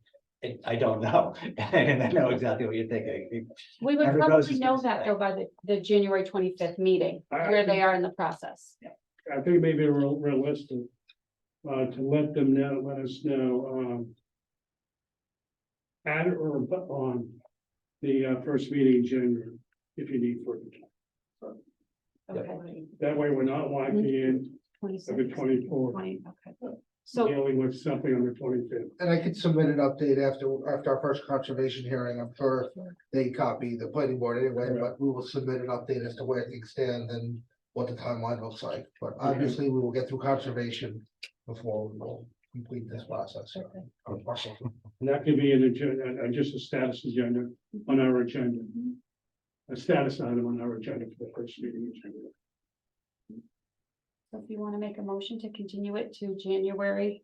Speaker 4: I don't know, and I know exactly what you're thinking.
Speaker 1: We would
Speaker 4: Every
Speaker 1: probably
Speaker 4: process
Speaker 1: know
Speaker 4: is
Speaker 1: that though by the January 25th meeting, where they are in the process.
Speaker 2: I think maybe realistic, to let them know, let us know, at or on the, first meeting in January, if you need further.
Speaker 1: Okay.
Speaker 2: That way, we're not locking in
Speaker 1: 26,
Speaker 2: every 24,
Speaker 1: 20, okay. So,
Speaker 2: dealing with something on the 25th.
Speaker 11: And I could submit an update after our first conservation hearing. I'm sure they copy the planning board anyway, but we will submit an update as to where things stand and what the timeline looks like. But obviously, we will get through conservation before we will complete this process.
Speaker 2: And that could be an agenda, just a status agenda on our agenda. A status item on our agenda for the first meeting in January.
Speaker 1: so if you want to make a motion to continue it to January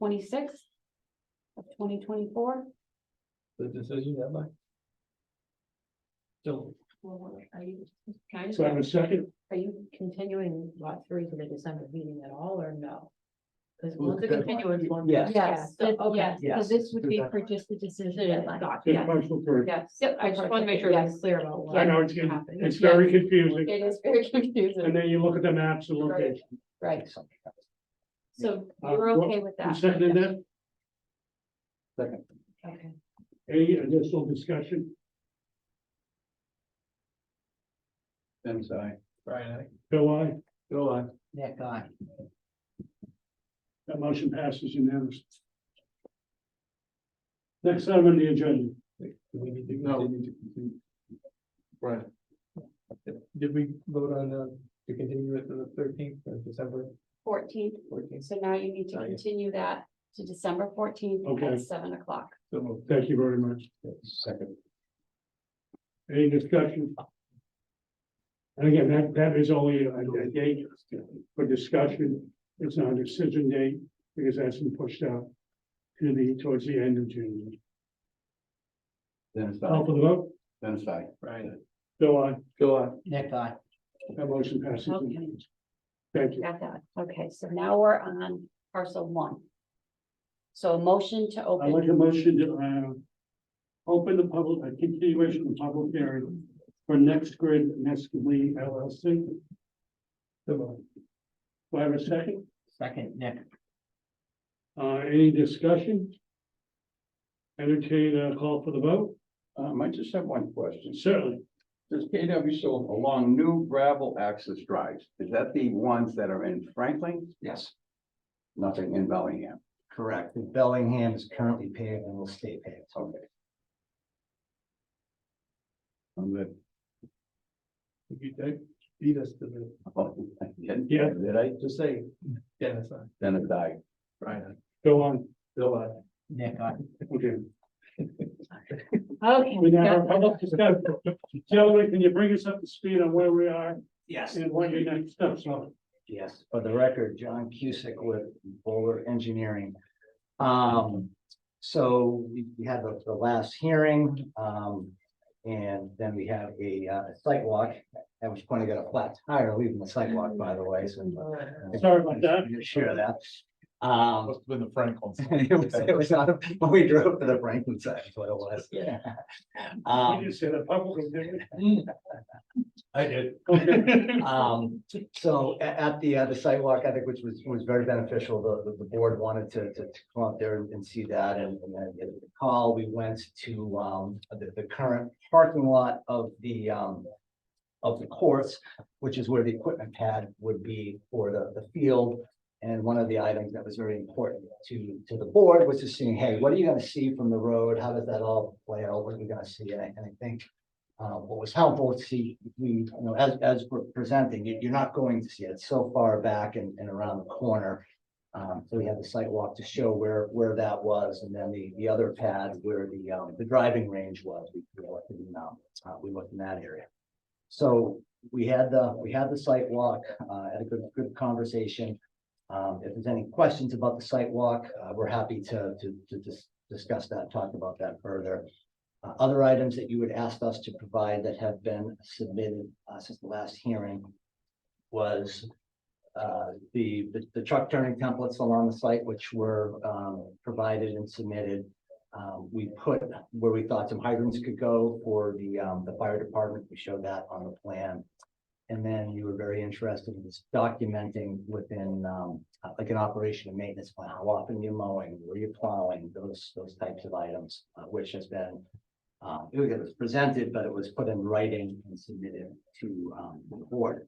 Speaker 1: 26th of 2024.
Speaker 6: The decision deadline. So,
Speaker 7: Are you, can I just,
Speaker 2: So I have a second,
Speaker 7: are you continuing lot 3 to the December meeting at all, or no? Because
Speaker 11: Well,
Speaker 7: the
Speaker 11: the
Speaker 7: continuance one.
Speaker 4: Yes.
Speaker 1: Yes,
Speaker 7: so,
Speaker 1: yes,
Speaker 7: okay.
Speaker 1: so
Speaker 4: Yes.
Speaker 1: this would be for just the decision deadline.
Speaker 7: Got
Speaker 2: just
Speaker 7: it.
Speaker 2: partial for,
Speaker 1: Yes.
Speaker 7: Yep, I just want to make sure
Speaker 1: Yes.
Speaker 7: it's clear about what.
Speaker 2: I know it's,
Speaker 7: happening.
Speaker 2: it's very confusing,
Speaker 1: It is very
Speaker 2: and
Speaker 1: confusing,
Speaker 2: then you look at the maps and location.
Speaker 1: right? So
Speaker 2: Uh,
Speaker 1: you're
Speaker 2: well,
Speaker 1: okay with
Speaker 2: You
Speaker 1: that?
Speaker 2: seconded that?
Speaker 4: Second.
Speaker 1: Okay.
Speaker 2: Any additional discussion?
Speaker 5: Then sorry.
Speaker 6: Brian,
Speaker 2: Bill, I,
Speaker 6: go on.
Speaker 4: Nick, aye.
Speaker 2: that motion passes unanimously. Next item on the agenda.
Speaker 6: Do we need to
Speaker 8: No, we
Speaker 6: continue?
Speaker 8: need to continue. Right,
Speaker 6: Did we vote on, to continue it to the 13th of December
Speaker 1: 14th,
Speaker 6: 14th?
Speaker 1: so now you need to
Speaker 6: Oh, yeah.
Speaker 1: continue that to December 14th
Speaker 2: Okay.
Speaker 1: at 7 o'clock.
Speaker 6: So moved.
Speaker 2: Thank you very much.
Speaker 5: Second.
Speaker 2: Any discussion? And again, that is only a date for discussion. It's not a decision date because that's been pushed out to towards the end of June.
Speaker 5: Then
Speaker 2: Call for the vote.
Speaker 5: Then sorry.
Speaker 6: Brian,
Speaker 2: Bill, I,
Speaker 8: go on.
Speaker 4: Nick, aye.
Speaker 2: that motion passes.
Speaker 1: Okay.
Speaker 2: Thank you.
Speaker 1: Got that. Okay, so now we're on parcel 1. So a motion to
Speaker 2: I'd
Speaker 1: open.
Speaker 2: like a motion to, open the public, a continuation of the public hearing for Next Grid Nestle LLC.
Speaker 6: so moved.
Speaker 2: Do I have a second?
Speaker 4: Second, Nick.
Speaker 2: Any discussion? Entertain a call for the vote?
Speaker 5: I just have one question.
Speaker 2: Certainly.
Speaker 5: Does KW sold along new gravel access drives? Is that the ones that are in Franklin?
Speaker 4: Yes.
Speaker 5: Nothing in Bellingham?
Speaker 4: Correct. The Bellingham is currently paved and will stay paved.
Speaker 5: Okay. I'm good.
Speaker 6: You beat us to the,
Speaker 2: Yeah.
Speaker 5: Did I
Speaker 6: just say, Dennis,
Speaker 5: then it died?
Speaker 6: Brian,
Speaker 2: Go on.
Speaker 6: Bill,
Speaker 7: Nick,
Speaker 2: Okay.
Speaker 1: Okay.
Speaker 2: We now, public discussion. Gentlemen, can you bring us up to speed on where we are
Speaker 4: Yes.
Speaker 2: and what your next steps are?
Speaker 4: Yes, for the record, John Cusick with Bowler Engineering. So we had the last hearing, and then we have a site walk, at which point I got a flat tire leaving the site walk, by the way, so.
Speaker 2: Sorry about that.
Speaker 4: You're sure of that.
Speaker 8: Must have been the Franklin.
Speaker 4: It was not, when we drove to the Franklin side, is what it was.
Speaker 2: You
Speaker 4: Um,
Speaker 2: just said a public, didn't you?
Speaker 8: I did.
Speaker 4: So at the sidewalk, I think, which was very beneficial, the board wanted to come up there and see that, and then get the call, we went to, the current parking lot of the course, which is where the equipment pad would be for the field. And one of the items that was very important to the board was just seeing, hey, what are you gonna see from the road? How does that all play out? What are we gonna see? And I think what was helpful to see, as we're presenting, you're not going to see it. It's so far back and around the corner. So we had the site walk to show where that was, and then the other pad where the driving range was. We looked in that area. So we had the site walk, had a good conversation. If there's any questions about the site walk, we're happy to discuss that, talk about that further. Other items that you had asked us to provide that have been submitted since the last hearing was the truck turning templates along the site, which were provided and submitted. We put where we thought some hydrants could go for the fire department. We showed that on the plan. And then you were very interested in this documenting within like an operation and maintenance plan, how often you're mowing, where you're plowing, those types of items, which has been it was presented, but it was put in writing and submitted to the board.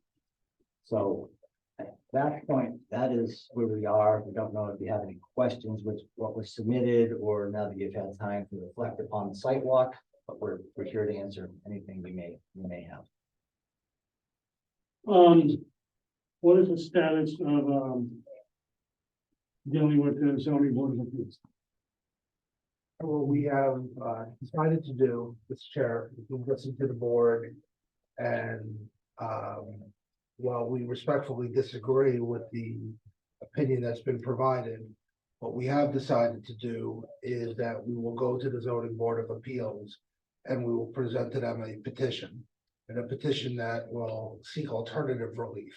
Speaker 4: So at that point, that is where we are. We don't know if you have any questions with what was submitted, or now that you've had time to reflect upon the site walk, but we're here to answer anything we may have.
Speaker 2: What is the status of dealing with the zoning board of appeals?
Speaker 11: What we have decided to do, Mr. Chair, is we'll listen to the board, and while we respectfully disagree with the opinion that's been provided, what we have decided to do is that we will go to the zoning board of appeals and we will present to them a petition, and a petition that will seek alternative relief.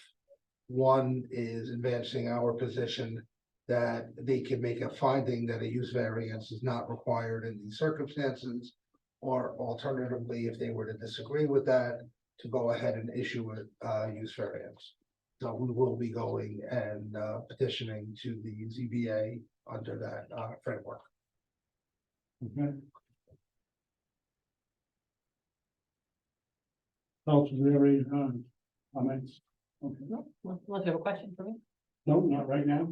Speaker 11: One is advancing our position that they can make a finding that a use variance is not required in these circumstances, or alternatively, if they were to disagree with that, to go ahead and issue a use variance. So we will be going and petitioning to the ZBA under that framework.
Speaker 2: Okay. Council, do you have any comments? Okay.
Speaker 7: Unless you have a question for me?
Speaker 2: No, not right now.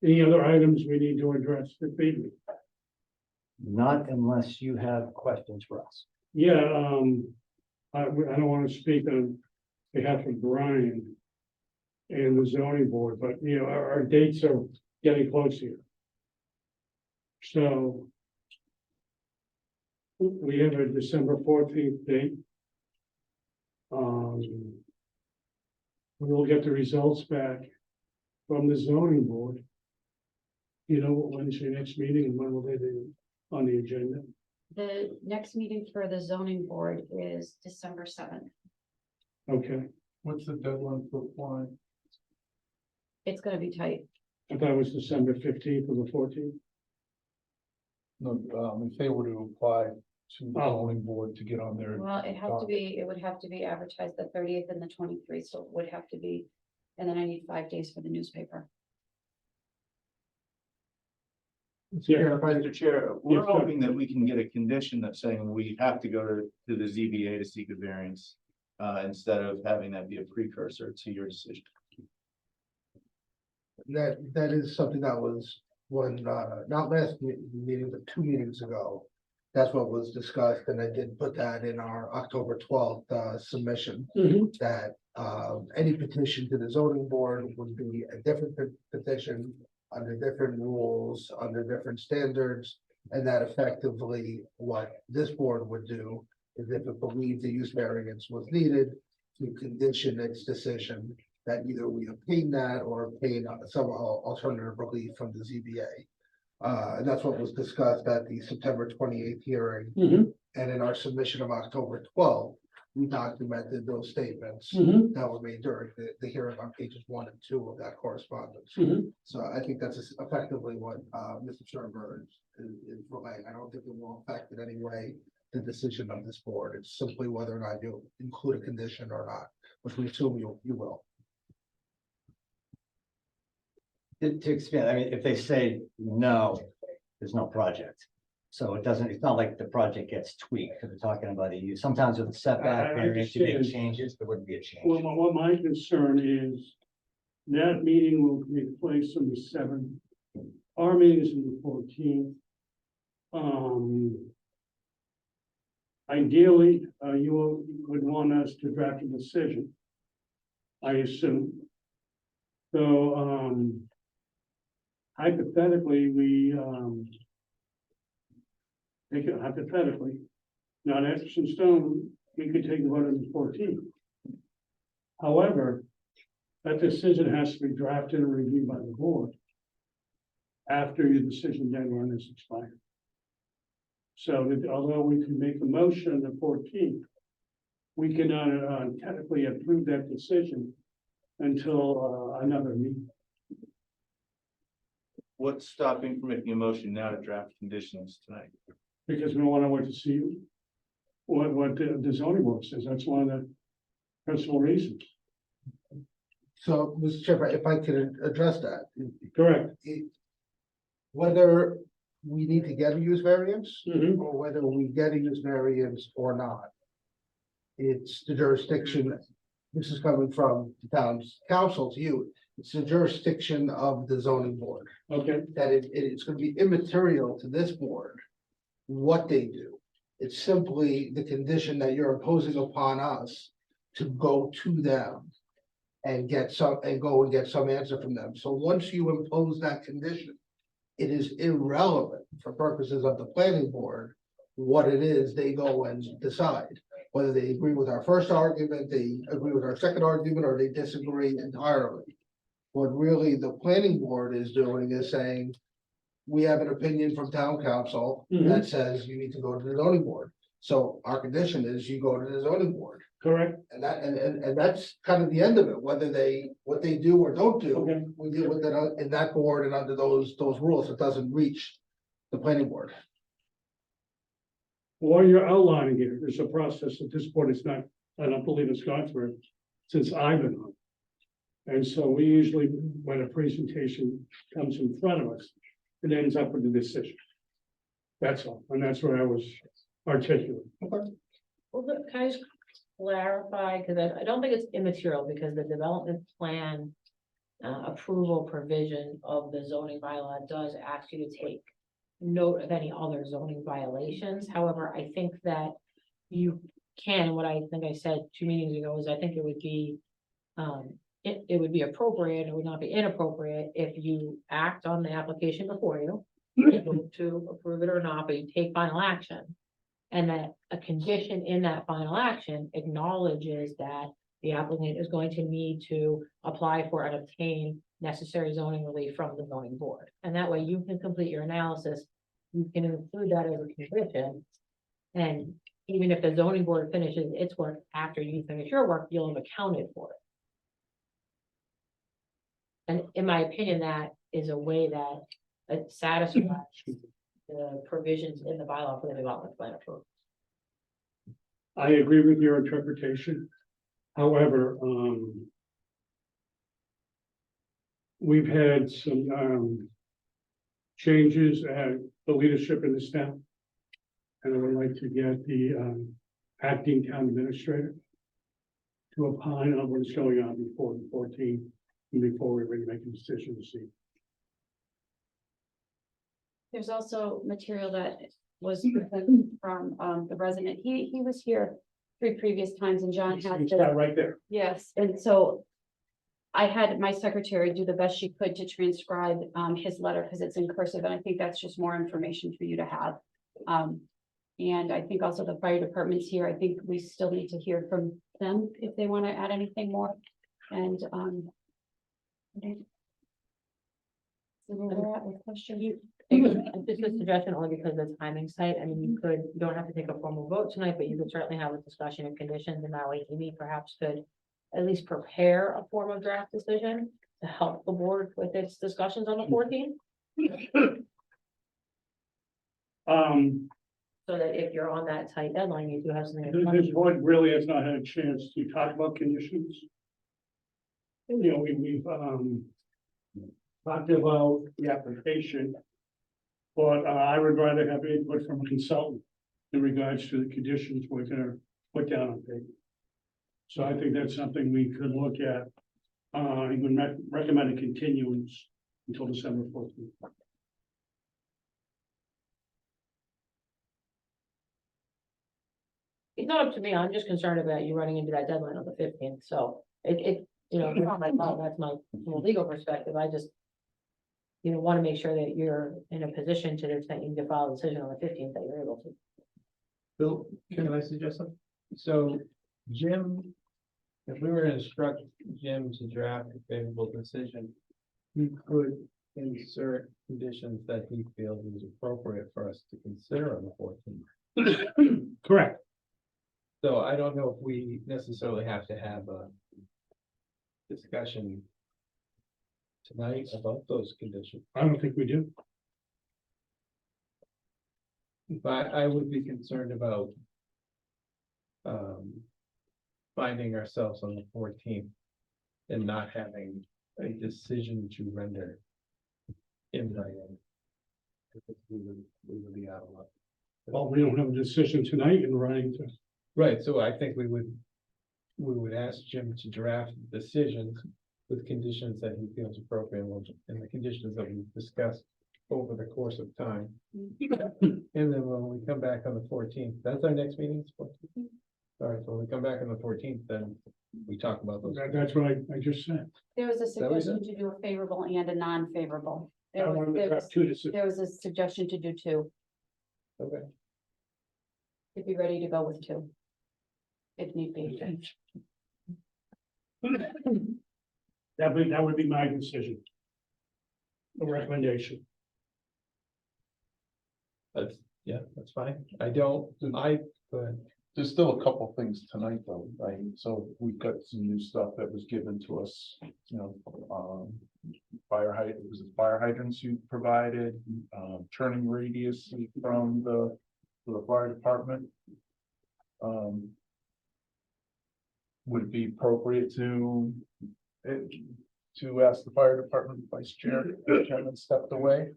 Speaker 2: Any other items we need to address this evening?
Speaker 4: Not unless you have questions for us.
Speaker 2: Yeah, I don't want to speak on behalf of Brian and the zoning board, but our dates are getting close here. So we have a December 14th date. We will get the results back from the zoning board. When's your next meeting and when will they be on the agenda?
Speaker 1: The next meeting for the zoning board is December 7th.
Speaker 2: Okay,
Speaker 8: What's the deadline for applying?
Speaker 1: It's gonna be tight.
Speaker 2: I thought it was December 15th or the 14th.
Speaker 8: No, if they were to apply to the
Speaker 2: Oh.
Speaker 8: zoning board to get on there.
Speaker 1: Well, it would have to be advertised the 30th and the 23rd, so it would have to be, and then I need 5 days for the newspaper.
Speaker 2: Yeah.
Speaker 10: Mr. Chair, we're
Speaker 2: Yes, sir.
Speaker 10: hoping that we can get a condition that's saying we have to go to the ZBA to seek a variance, instead of having that be a precursor to your decision.
Speaker 11: That is something that was not last meeting, but 2 meetings ago, That's what was discussed, and I did put that in our October twelfth submission.
Speaker 2: Mhm.
Speaker 11: That any petition to the zoning board would be a different petition under different rules, under different standards. And that effectively what this board would do is if it believed the use variance was needed to condition its decision that either we obtain that or obtain some alternative relief from the ZBA. And that's what was discussed at the September 28th hearing.
Speaker 2: Mhm.
Speaker 11: And in our submission of October 12th, we documented those statements
Speaker 2: Mhm.
Speaker 11: that were made during the hearing on pages 1 and 2 of that correspondence.
Speaker 2: Mhm.
Speaker 11: So I think that's effectively what Mr. Sternberg is relaying. I don't think it will affect in any way the decision of this board. It's simply whether or not you include a condition or not, which we assume you will.
Speaker 4: To expand, I mean, if they say no, there's no project. So it doesn't, it's not like the project gets tweaked, because we're talking about a use. Sometimes with the setback,
Speaker 2: I
Speaker 4: variance, you make
Speaker 2: understand.
Speaker 4: changes, there wouldn't be a change.
Speaker 2: Well, what my concern is, that meeting will take place on the 7th. Our meeting is on the 14th. Ideally, would want us to draft a decision, I assume. So, hypothetically, take it hypothetically, not etched in stone, we could take a vote on the 14th. However, that decision has to be drafted and reviewed by the board after your decision deadline is expired. So that although we can make a motion on the 14th, we cannot technically approve that decision until another meeting.
Speaker 10: What's stopping from making a motion now to draft conditions tonight?
Speaker 2: Because we want to wait to see what the zoning board says. That's one of the principal reasons.
Speaker 11: So, Mr. Chairman, if I could address that.
Speaker 2: Correct.
Speaker 11: Whether we need to get a use variance
Speaker 2: Mhm.
Speaker 11: or whether we get a use variance or not. It's the jurisdiction, this is coming from the town's council to you, it's the jurisdiction of the zoning board.
Speaker 2: Okay,
Speaker 11: That it's gonna be immaterial to this board what they do. It's simply the condition that you're imposing upon us to go to them and get some answer from them. So once you impose that condition, it is irrelevant for purposes of the planning board what it is they go and decide. Whether they agree with our first argument, they agree with our second argument, or they disagree entirely. What really the planning board is doing is saying, we have an opinion from town council that says you need to go to the zoning board. So our condition is you go to the zoning board.
Speaker 2: correct.
Speaker 11: And that's kind of the end of it, whether what they do or don't do.
Speaker 2: Okay.
Speaker 11: We deal with it in that board and under those rules. It doesn't reach the planning board.
Speaker 2: While you're outlining it, there's a process that this board is not, I don't believe it's gone through since I've been on. And so we usually, when a presentation comes in front of us, it ends up with a decision. That's all, and that's where I was articulate.
Speaker 7: Well, look, can I just clarify, because I don't think it's immaterial, because the development plan approval provision of the zoning bylaw does ask you to take note of any other zoning violations. However, I think that you can, what I think I said 2 meetings ago is I think it would be it would be appropriate, it would not be inappropriate if you act on the application before you vote to approve it or not, but you take final action. And that a condition in that final action acknowledges that the applicant is going to need to apply for and obtain necessary zoning relief from the zoning board. And that way you can complete your analysis, you can include that as a condition. And even if the zoning board finishes its work after you finish your work, you'll have accounted for it. And in my opinion, that is a way that it satisfies the provisions in the bylaw for the development plan approval.
Speaker 2: I agree with your interpretation. However, we've had some changes at the leadership in this town. And I would like to get the acting town administrator to opine on what's going on before the 14th and before we really make a decision to see.
Speaker 1: There's also material that was present from, the resident. He was here 3 previous times and John had
Speaker 2: He's
Speaker 1: this.
Speaker 2: got right there.
Speaker 1: Yes, and so I had my secretary do the best she could to transcribe his letter because it's in cursive, and I think that's just more information for you to have. And I think also the fire department's here. I think we still need to hear from them if they want to add anything more. And okay. So where we're at with question.
Speaker 7: Just a suggestion only because of the timing site. I mean, you don't have to take a formal vote tonight, but you could certainly have a discussion of conditions and that way Amy perhaps could at least prepare a form of draft decision to help the board with its discussions on the 14th. So that if you're on that tight deadline, you do have something. in front of
Speaker 2: This
Speaker 7: you.
Speaker 2: board really has not had a chance to talk about conditions. You know, we've talked about the application. But I would rather have input from a consultant in regards to the conditions we're gonna put down on paper. So I think that's something we could look at. Even recommend a continuance until December 14th.
Speaker 7: It's not up to me. I'm just concerned about you running into that deadline on the 15th. So you know, it's not my fault. That's my from a legal perspective. I just want to make sure that you're in a position to the extent you need to file a decision on the 15th that you're able to.
Speaker 6: Bill, can I suggest something? So Jim, if we were to instruct Jim to draft a favorable decision, he could insert conditions that he feels is appropriate for us to consider on the 14th.
Speaker 2: Correct.
Speaker 6: So I don't know if we necessarily have to have a discussion tonight about those conditions.
Speaker 2: I don't think we do.
Speaker 6: But I would be concerned about finding ourselves on the 14th and not having a decision to render in writing. We would be out of luck.
Speaker 2: Well, we don't have a decision tonight in writing to.
Speaker 6: Right, so I think we would ask Jim to draft decisions with conditions that he feels appropriate and the conditions that we've discussed over the course of time. And then when we come back on the 14th, that's our next meeting. 14th? All right, so when we come back on the 14th, then we talk about those.
Speaker 2: That's what I just said.
Speaker 1: There was a
Speaker 6: that what you
Speaker 1: suggestion to do a favorable and a non-favorable.
Speaker 2: I
Speaker 1: There
Speaker 2: wanted to
Speaker 1: was,
Speaker 2: draft 2 decisions.
Speaker 1: there was a suggestion to do 2.
Speaker 6: Okay.
Speaker 1: If you're ready to go with 2. If need be.
Speaker 2: That would be my decision. A recommendation.
Speaker 6: That's fine. Go ahead.
Speaker 8: There's still a couple things tonight though, right? So we've got some new stuff that was given to us, fire hydrants you provided, turning radius from the fire department. Would it be appropriate to ask the fire department vice chair, chairman stepped away?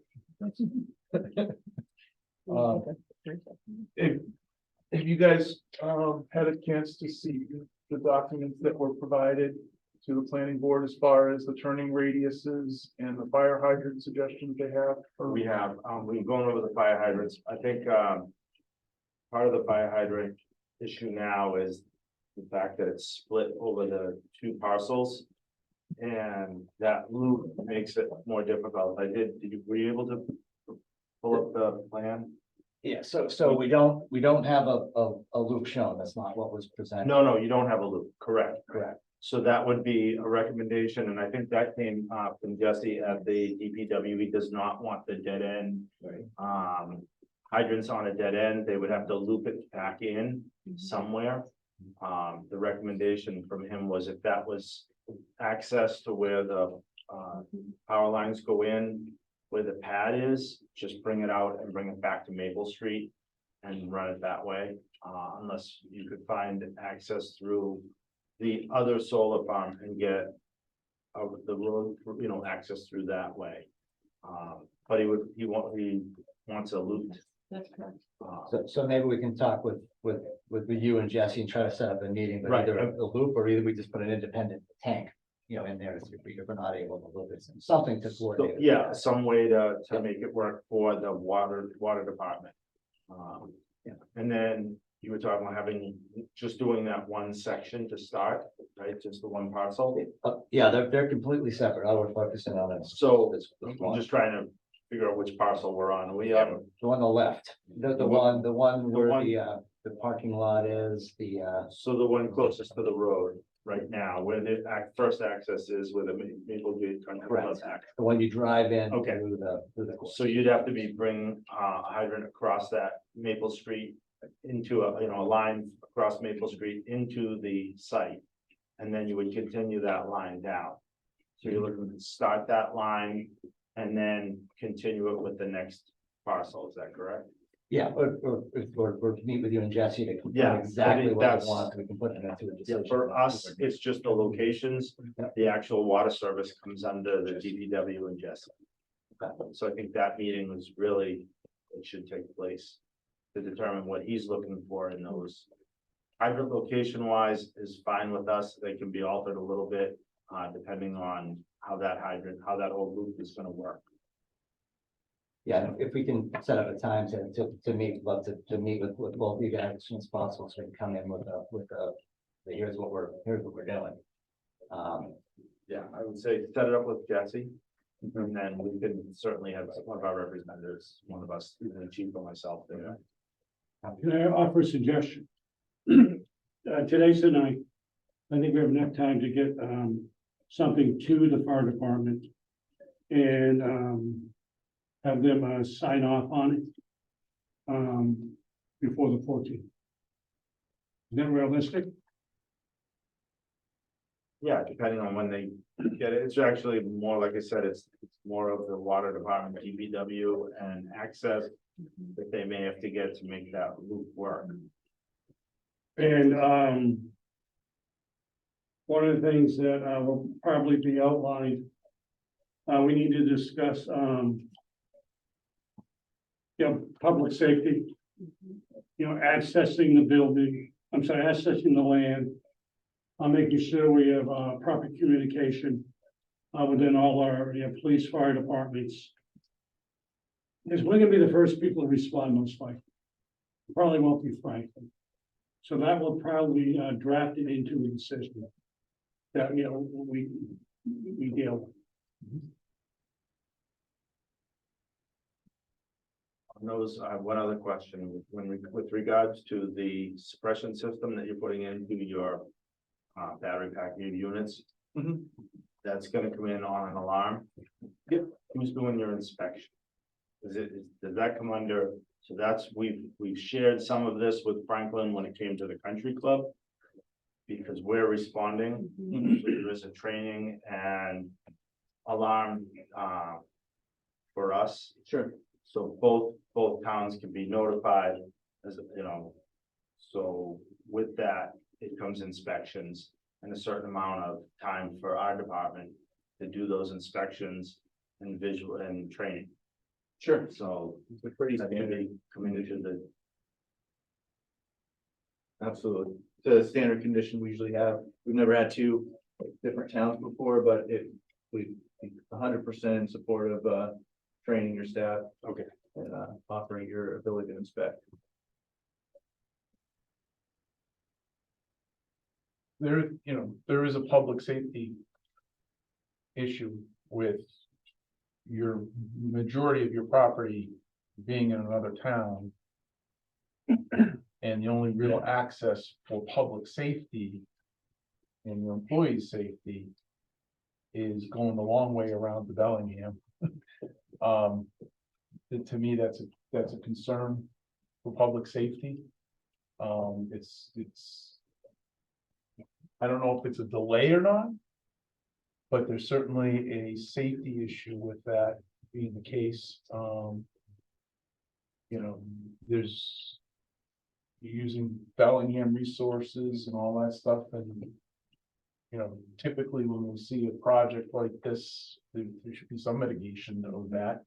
Speaker 8: If you guys had a chance to see the documents that were provided to the planning board as far as the turning radiuses and the fire hydrant suggestions they have?
Speaker 9: We have, we've gone over the fire hydrants. I think part of the fire hydrant issue now is the fact that it's split over the 2 parcels. And that loop makes it more difficult. Were you able to pull up the plan?
Speaker 4: Yeah, so we don't have a loop shown. That's not what was presented.
Speaker 9: No, you don't have a loop, correct.
Speaker 4: Correct.
Speaker 9: So that would be a recommendation, and I think that came from Jesse at the DPW. He does not want the dead end.
Speaker 4: Right.
Speaker 9: Hydrants on a dead end, they would have to loop it back in somewhere. The recommendation from him was if that was access to where the power lines go in, where the pad is, just bring it out and bring it back to Maple Street and run it that way. Unless you could find access through the other solar farm and get the road, access through that way. But he wants a loop.
Speaker 1: That's correct.
Speaker 4: So maybe we can talk with you and Jesse and try to set up a meeting, but
Speaker 9: Right.
Speaker 4: either a loop or either we just put an independent tank, in there if we're not able to loop it, something to
Speaker 9: So,
Speaker 4: coordinate.
Speaker 9: yeah, some way to make it work for the water department. And then you were talking about having, just doing that one section to start, right, just the one parcel.
Speaker 4: Yeah, they're completely separate. I was focusing on it.
Speaker 9: So
Speaker 4: This
Speaker 9: I'm
Speaker 4: one.
Speaker 9: just trying to figure out which parcel we're on. We,
Speaker 4: The one on the left, the one where
Speaker 9: one-
Speaker 4: the parking lot is,
Speaker 9: so the one closest to the road right now, where the first access is, where the Maple Gate Country Club
Speaker 4: Correct.
Speaker 9: act.
Speaker 4: the one you drive in
Speaker 9: Okay.
Speaker 4: through the.
Speaker 9: So you'd have to be bring a hydrant across that Maple Street into a line across Maple Street into the site. And then you would continue that line down. So you're looking to start that line and then continue it with the next parcel, is that correct?
Speaker 4: Yeah, or meet with you and Jesse to confirm
Speaker 9: Yeah, I
Speaker 4: exactly
Speaker 9: think
Speaker 4: what
Speaker 9: that's-
Speaker 4: you want, so we can put it into a
Speaker 9: Yeah,
Speaker 4: decision.
Speaker 9: for us, it's just the locations,
Speaker 4: Yeah.
Speaker 9: the actual water service comes under the DPW and Jesse. So I think that meeting was really, it should take place to determine what he's looking for in those. Hydrant location wise is fine with us, they can be altered a little bit, depending on how that whole loop is gonna work.
Speaker 4: Yeah, if we can set up a time to meet, love to meet with both of you guys as soon as possible, so we can come in with here's what we're doing.
Speaker 9: Yeah, I would say set it up with Jesse. And then we can certainly have one of our representatives, one of us, either the chief or myself there.
Speaker 2: Can I offer a suggestion? Today's the night. I think we have enough time to get, something to the fire department. And, have them, sign off on it. Before the 14th. Is that realistic?
Speaker 9: Yeah, depending on when they get it, it's actually more, like I said, it's more of the water department, DPW and access. That they may have to get to make that loop work.
Speaker 2: And, one of the things that, will probably be outlined, we need to discuss, public safety. Accessing the building, accessing the land. Making sure we have, proper communication, within all our, police, fire departments. Because we're gonna be the first people to respond most likely. Probably won't be Franklin. So that will probably, draft it into a decision. That, we deal with.
Speaker 9: On those, I have one other question, with regards to the suppression system that you're putting into your. Battery pack units. That's gonna come in on an alarm.
Speaker 10: Yep.
Speaker 9: Who's doing your inspection? Does that come under, so we've shared some of this with Franklin when it came to the country club. Because we're responding, so there is a training and alarm, for us.
Speaker 10: Sure.
Speaker 9: So both towns can be notified as, so with that, it comes inspections and a certain amount of time for our department to do those inspections and visual and training.
Speaker 10: Sure.
Speaker 9: So
Speaker 10: It's pretty
Speaker 9: that can
Speaker 10: standard.
Speaker 9: be coming into the,
Speaker 10: Absolutely. The standard condition we usually have, we've never had two different towns before, but we 100% in support of training your staff.
Speaker 9: Okay.
Speaker 10: And offering your ability to inspect.
Speaker 8: There is a public safety issue with your majority of your property being in another town. And the only real access for public safety and your employees' safety is going the long way around the Bellingham. To me, that's a concern for public safety. I don't know if it's a delay or not. But there's certainly a safety issue with that being the case. There's using Bellingham resources and all that stuff, and typically when we see a project like this, there should be some mitigation of that.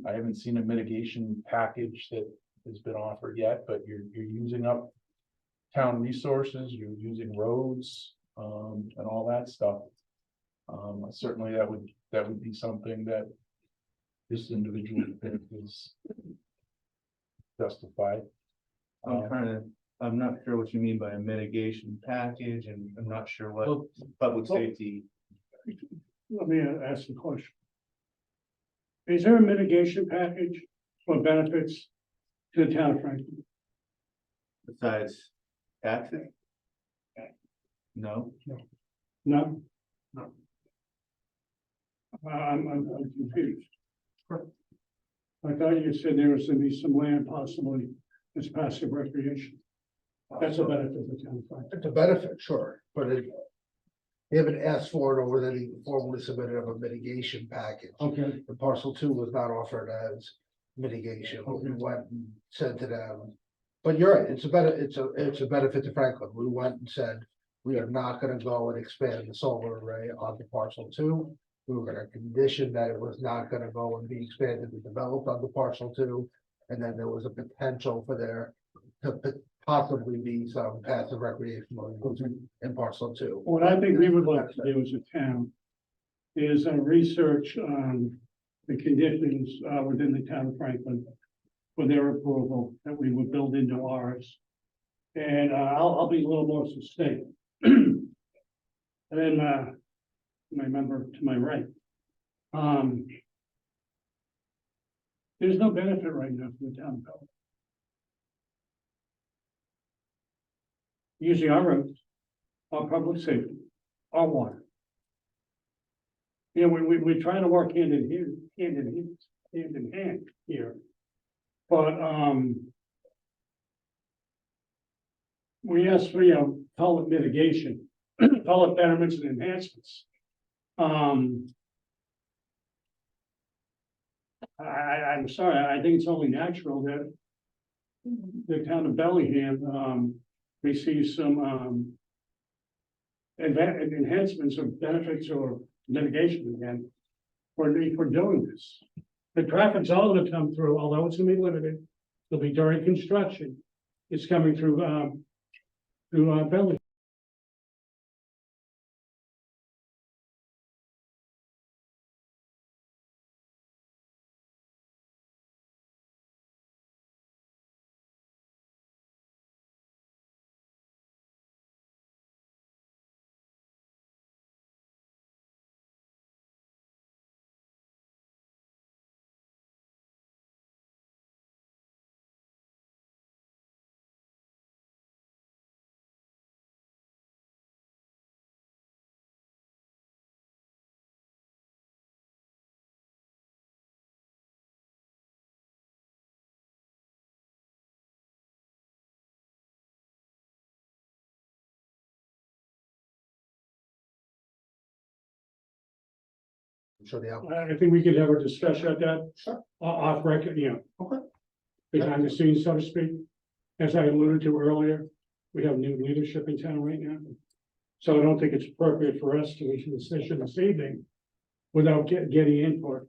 Speaker 8: I haven't seen a mitigation package that has been offered yet, but you're using up town resources, you're using roads, and all that stuff. Certainly that would be something that this individual is justify it.
Speaker 10: I'm not sure what you mean by a mitigation package, and I'm not sure what
Speaker 8: Well,
Speaker 10: public safety.
Speaker 2: Let me ask a question. Is there a mitigation package for benefits to the town of Franklin?
Speaker 10: Besides taxes? No,
Speaker 2: No?
Speaker 10: No.
Speaker 2: I'm confused. I thought you said there was gonna be some land possibly as passive recreation. That's a benefit to the town of Franklin.
Speaker 11: It's a benefit, sure, but they haven't asked for it, or that he formally submitted of a mitigation package.
Speaker 2: Okay,
Speaker 11: The parcel two was not offered as mitigation, but we went and said to them. But you're right, it's a benefit to Franklin. We went and said, we are not gonna go and expand the solar array on the parcel two. We were gonna condition that it was not gonna go and be expanded and developed on the parcel two. And then there was a potential for there to possibly be some passive recreational use in parcel two.
Speaker 2: what I think we would like to do as a town is research the conditions within the town of Franklin for their approval that we would build into ours. And I'll be a little more succinct. And then my member to my right. There's no benefit right now for the town of Bellingham. Using our roads, our public safety, our water. You know, we're trying to work hand in hand here. But, we asked for, call it mitigation, call it betterments and enhancements. I'm sorry, I think it's only natural that the town of Bellingham, receives some, enhancements or benefits or mitigation again for doing this. The traffic's all gonna come through, although it's gonna be limited, it'll be during construction. It's coming through Bellingham.
Speaker 11: I'm sure the applicant.
Speaker 2: I think we could have a discussion at that, off record,
Speaker 11: Okay.
Speaker 2: behind the scenes, so to speak. As I alluded to earlier, we have new leadership in town right now. So I don't think it's appropriate for us to make a decision this evening without getting input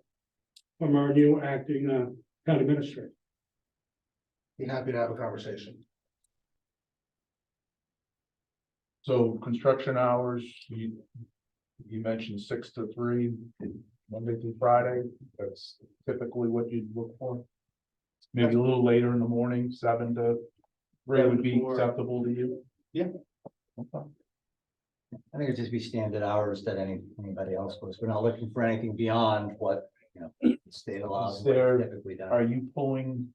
Speaker 2: from our new acting, town administrator.
Speaker 11: Be happy to have a conversation.
Speaker 8: So construction hours, you mentioned 6 to 3, Monday through Friday, that's typically what you'd look for. Maybe a little later in the morning, 7 to 3 would be
Speaker 10: 7 to 4.
Speaker 8: acceptable to you?
Speaker 10: Yeah.
Speaker 8: Okay.
Speaker 4: I think it'd just be standard hours that anybody else was. We're not looking for anything beyond what, state allows.
Speaker 8: Is there-
Speaker 4: Typically done.
Speaker 8: Are you pulling?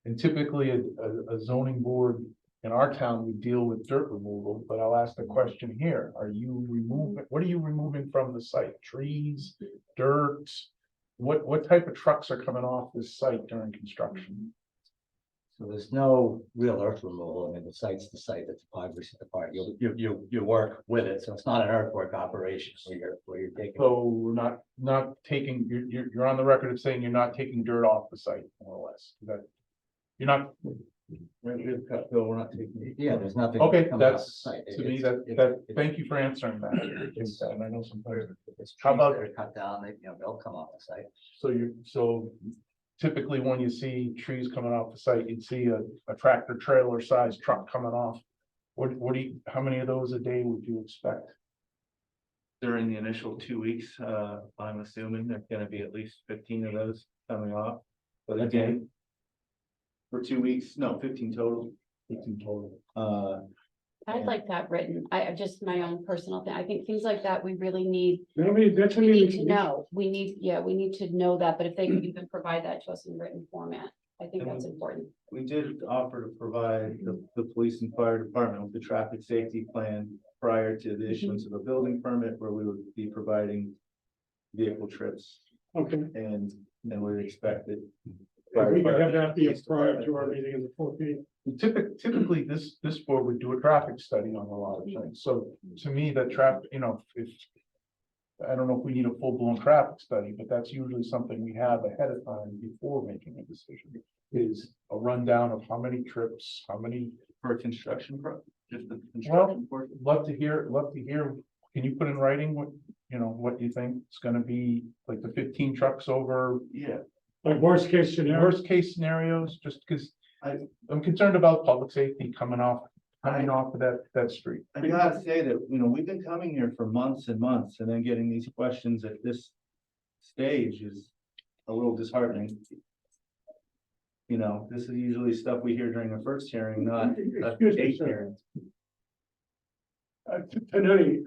Speaker 8: And typically a zoning board in our town, we deal with dirt removal, but I'll ask the question here. Are you removing, what are you removing from the site? Trees, dirt? What type of trucks are coming off this site during construction?
Speaker 4: So there's no real earth removal. I mean, the site's the site, that's obviously the part. You work with it, so it's not an earthwork operation where you're taking.
Speaker 8: So we're not taking, you're on the record of saying you're not taking dirt off the site, more or less. Is that, you're not,
Speaker 10: We're not taking.
Speaker 4: Yeah, there's nothing.
Speaker 8: okay,
Speaker 4: coming off the
Speaker 8: that's,
Speaker 4: site.
Speaker 8: to me,
Speaker 4: It's-
Speaker 8: thank you for answering that.
Speaker 4: It's-
Speaker 8: And I know sometimes,
Speaker 4: It's
Speaker 8: How
Speaker 4: trees
Speaker 8: about-
Speaker 4: that are cut down, they'll come off the site.
Speaker 8: so typically when you see trees coming off the site, you'd see a tractor trailer sized truck coming off. What do you, how many of those a day would you expect?
Speaker 10: During the initial 2 weeks, I'm assuming there's gonna be at least 15 of those coming off. But again, for 2 weeks, no, 15 total.
Speaker 3: 15 total.
Speaker 1: I'd like that written. Just my own personal thing. I think things like that, we really need,
Speaker 2: I mean, that's, I
Speaker 1: we
Speaker 2: mean,
Speaker 1: need to know. We need to know that, but if they can even provide that to us in written format, I think that's important.
Speaker 10: We did offer to provide the police and fire department with the traffic safety plan prior to the issuance of a building permit where we would be providing vehicle trips
Speaker 2: okay.
Speaker 10: and then we expect it.
Speaker 2: We could have that be prior to our meeting in the 14th.
Speaker 8: Typically, this board would do a traffic study on a lot of things, so to me, that traffic, if. I don't know if we need a full-blown traffic study, but that's usually something we have ahead of time before making a decision. Is a rundown of how many trips, how many,
Speaker 10: For a construction just the construction portion.
Speaker 8: love to hear, can you put in writing what you think it's gonna be, like the 15 trucks over?
Speaker 10: Yeah,
Speaker 2: Like worst case scenario.
Speaker 8: Worst case scenarios, just because
Speaker 10: I-
Speaker 8: I'm concerned about public safety coming off of that street.
Speaker 10: I gotta say that, we've been coming here for months and months and then getting these questions at this stage is a little disheartening. This is usually stuff we hear during the first hearing, not a
Speaker 2: Excuse me,
Speaker 10: eighth
Speaker 2: sir.
Speaker 10: hearing.
Speaker 2: Tonight.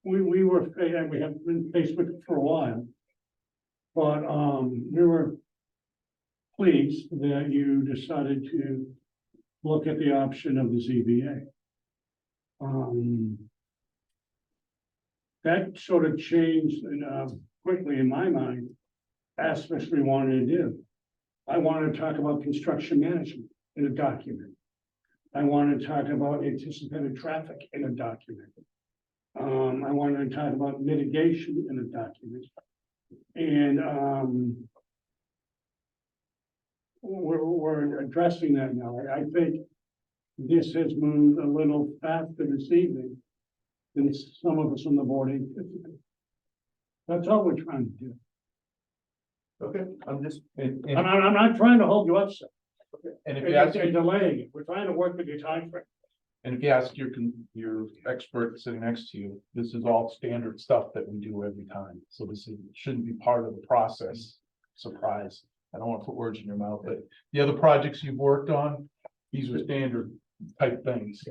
Speaker 2: We were, and we have been faced with it for a while. But, we were pleased that you decided to look at the option of the ZBA. That sort of changed, quickly in my mind, aspects we wanted to do. I wanted to talk about construction management in a document. I wanted to talk about anticipated traffic in a document. I wanted to talk about mitigation in a document. And, we're addressing that now. I think this has moved a little faster this evening than some of us on the board anticipated. That's all we're trying to do.
Speaker 10: Okay, I'm just,
Speaker 2: I'm not trying to hold you up, sir.
Speaker 8: And if you ask,
Speaker 2: It's delaying it. We're trying to work with your timeframe.
Speaker 8: and if you ask your expert sitting next to you, this is all standard stuff that we do every time. So shouldn't be part of the process. Surprise. I don't want to put words in your mouth, but the other projects you've worked on, these are standard type things.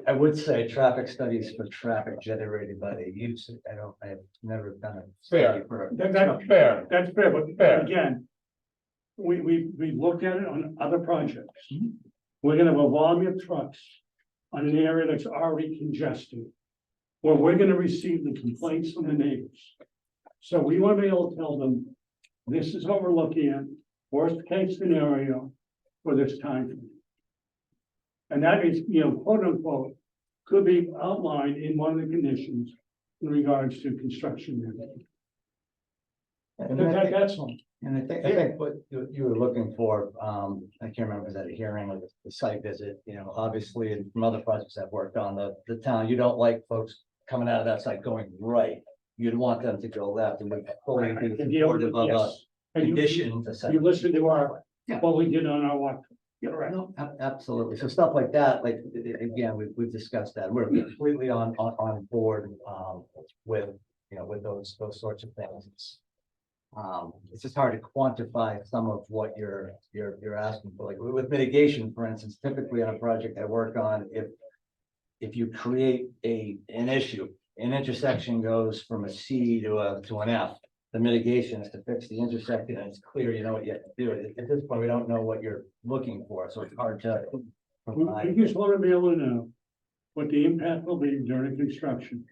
Speaker 4: I would say traffic studies for traffic generated by the use. I've never done it.
Speaker 8: Fair. That's fair.
Speaker 2: That's fair, but
Speaker 8: Fair.
Speaker 2: again, we looked at it on other projects.
Speaker 8: Mhm.
Speaker 2: We're gonna have a volume of trucks on an area that's already congested, where we're gonna receive the complaints from the neighbors. So we wanna be able to tell them, this is what we're looking at, worst case scenario for this time frame. And that is, quote unquote, could be outlined in one of the conditions in regards to construction. That's all.
Speaker 4: And I think what you were looking for, I can't remember, was that a hearing or the site visit, obviously, and from other projects I've worked on, the town, you don't like folks coming out of that site going right. You'd want them to go left and we're fully supportive of a
Speaker 2: Yes. And
Speaker 4: condition.
Speaker 2: you listen to our,
Speaker 4: Yeah.
Speaker 2: what we did on our walk. You're right.
Speaker 4: No, absolutely. So stuff like that, like, again, we've discussed that. We're completely on board, with, with those sorts of things. It's just hard to quantify some of what you're asking for, like with mitigation, for instance, typically on a project I work on, if you create an issue, an intersection goes from a C to an F. The mitigation is to fix the intersection and it's clear, you know what you have to do. At this point, we don't know what you're looking for, so it's hard to provide.
Speaker 2: We just want to be able to know what the impact will be during construction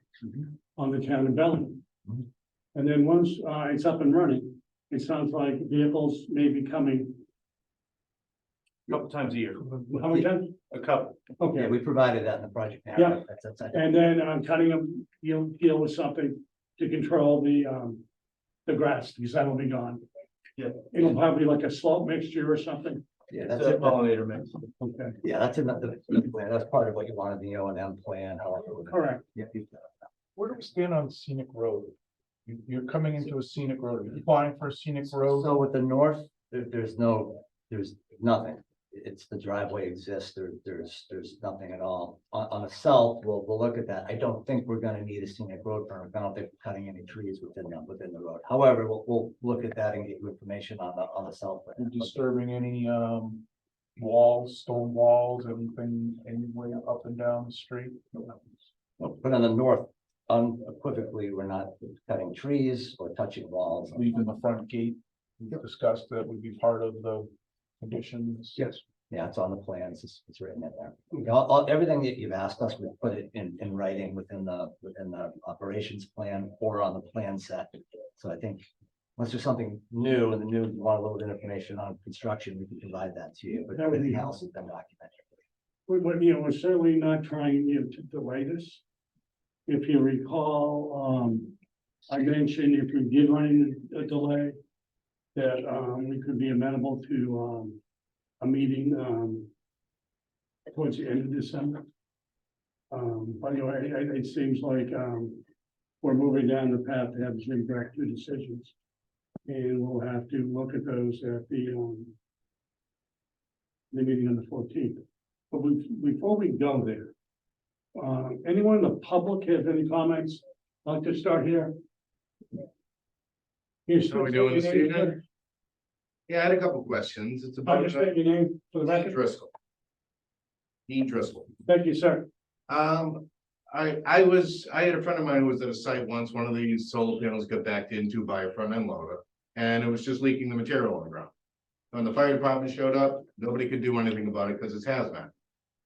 Speaker 2: on the town of Bellingham.
Speaker 4: Mhm.
Speaker 2: And then once it's up and running, it sounds like vehicles may be coming,
Speaker 10: a couple times a year,
Speaker 2: how many times?
Speaker 10: a couple.
Speaker 4: Yeah,
Speaker 2: Okay,
Speaker 4: we provided that in the project.
Speaker 2: Yeah.
Speaker 4: narrative. That's
Speaker 2: and then cutting them, you'll deal with something to control the grass, because that'll be gone.
Speaker 10: Yeah.
Speaker 2: It'll probably like a slope mixture or something.
Speaker 4: Yeah,
Speaker 10: It's
Speaker 4: that's
Speaker 10: a
Speaker 4: it.
Speaker 10: pollinator mix.
Speaker 2: Okay,
Speaker 4: Yeah, that's in the plan. That's part of what you wanted, the O&M plan, however.
Speaker 2: correct.
Speaker 4: Yeah.
Speaker 8: Where do we stand on scenic road? You're coming into a scenic road. Are you applying for a scenic road?
Speaker 4: So with the north, there's nothing. it's the driveway exists, there's nothing at all. On the south, we'll look at that. I don't think we're gonna need a scenic road permit. I don't think we're cutting any trees within the road. However, we'll look at that and get you information on the south.
Speaker 8: You're disturbing any, walls, stone walls, anything, anywhere up and down the street?
Speaker 4: But on the north, unequivocally, we're not cutting trees or touching walls.
Speaker 8: Leaving the front gate, we discussed that would be part of the conditions.
Speaker 11: Yes.
Speaker 4: Yeah, it's on the plans, it's written in there. Everything that you've asked us, we put it in writing within the operations plan or on the plan set. So I think unless there's something new and you want a little bit of information on construction, we can provide that to you, but
Speaker 2: That would be
Speaker 4: everything else has been documented.
Speaker 2: We're certainly not trying, to delay this. If you recall, I mentioned if we did run into a delay, that, we could be amenable to, a meeting, towards the end of December. But anyway, it seems like, we're moving down the path to have Jim back to decisions. And we'll have to look at those at the meeting on the 14th. But before we go there, anyone in the public have any comments? I'd like to start here.
Speaker 12: How are we doing this evening? Yeah, I had a couple questions. It's about
Speaker 2: Understand your name for the
Speaker 12: Dean
Speaker 2: record.
Speaker 12: Driscoll. Dean Driscoll.
Speaker 2: Thank you, sir.
Speaker 12: I had a friend of mine who was at a site once, one of these solar panels got backed into by a front end loader. And it was just leaking the material on the ground. When the fire department showed up, nobody could do anything about it because it's hazmat.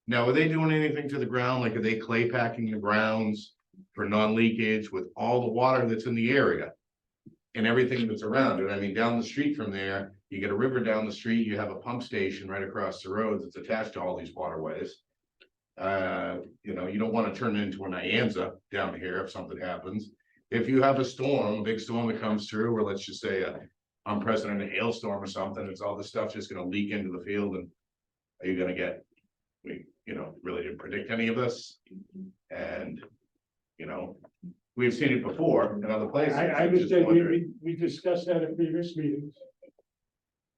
Speaker 12: Now, are they doing anything to the ground? Like, are they clay packing the grounds for non-leakage with all the water that's in the area? And everything that's around it? I mean, down the street from there, you get a river down the street, you have a pump station right across the road that's attached to all these waterways. You don't want to turn it into an Nyanza down here if something happens. If you have a storm, a big storm that comes through, or let's just say a unprecedented hailstorm or something, it's all this stuff just gonna leak into the field, and are you gonna get, we, really didn't predict any of this, and, we've seen it before in other places.
Speaker 2: I
Speaker 12: I'm just
Speaker 2: understand,
Speaker 12: wondering.
Speaker 2: we discussed that at previous meetings.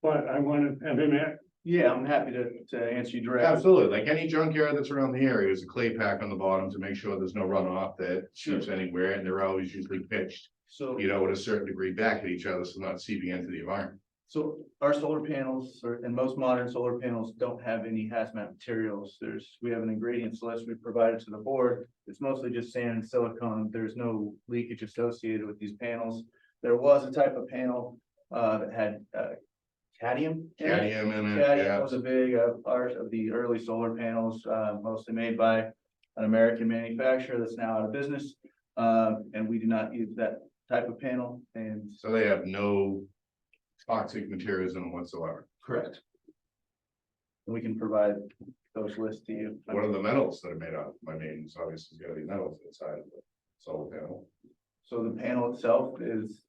Speaker 2: But I want to have him at,
Speaker 10: Yeah, I'm happy to answer you directly.
Speaker 12: Absolutely, like any junkyard that's around the area, there's a clay pack on the bottom to make sure there's no runoff that shoots anywhere, and they're always usually pitched,
Speaker 10: So,
Speaker 12: at a certain degree back at each other, so not seeping into the environment.
Speaker 10: so our solar panels, and most modern solar panels don't have any hazmat materials. We have an ingredients list we provided to the board. It's mostly just sand and silicone. There's no leakage associated with these panels. There was a type of panel, that had, cadmium. in it.
Speaker 12: Cadmium in it,
Speaker 10: Cadmium
Speaker 12: yeah.
Speaker 10: was a big part of the early solar panels, mostly made by an American manufacturer that's now out of business. And we do not use that type of panel, and
Speaker 12: So they have no toxic materials in them whatsoever.
Speaker 10: correct. And we can provide those lists to you.
Speaker 12: What are the metals that are made of? I mean, it's obviously got to be metals inside of the solar panel.
Speaker 10: So the panel itself is,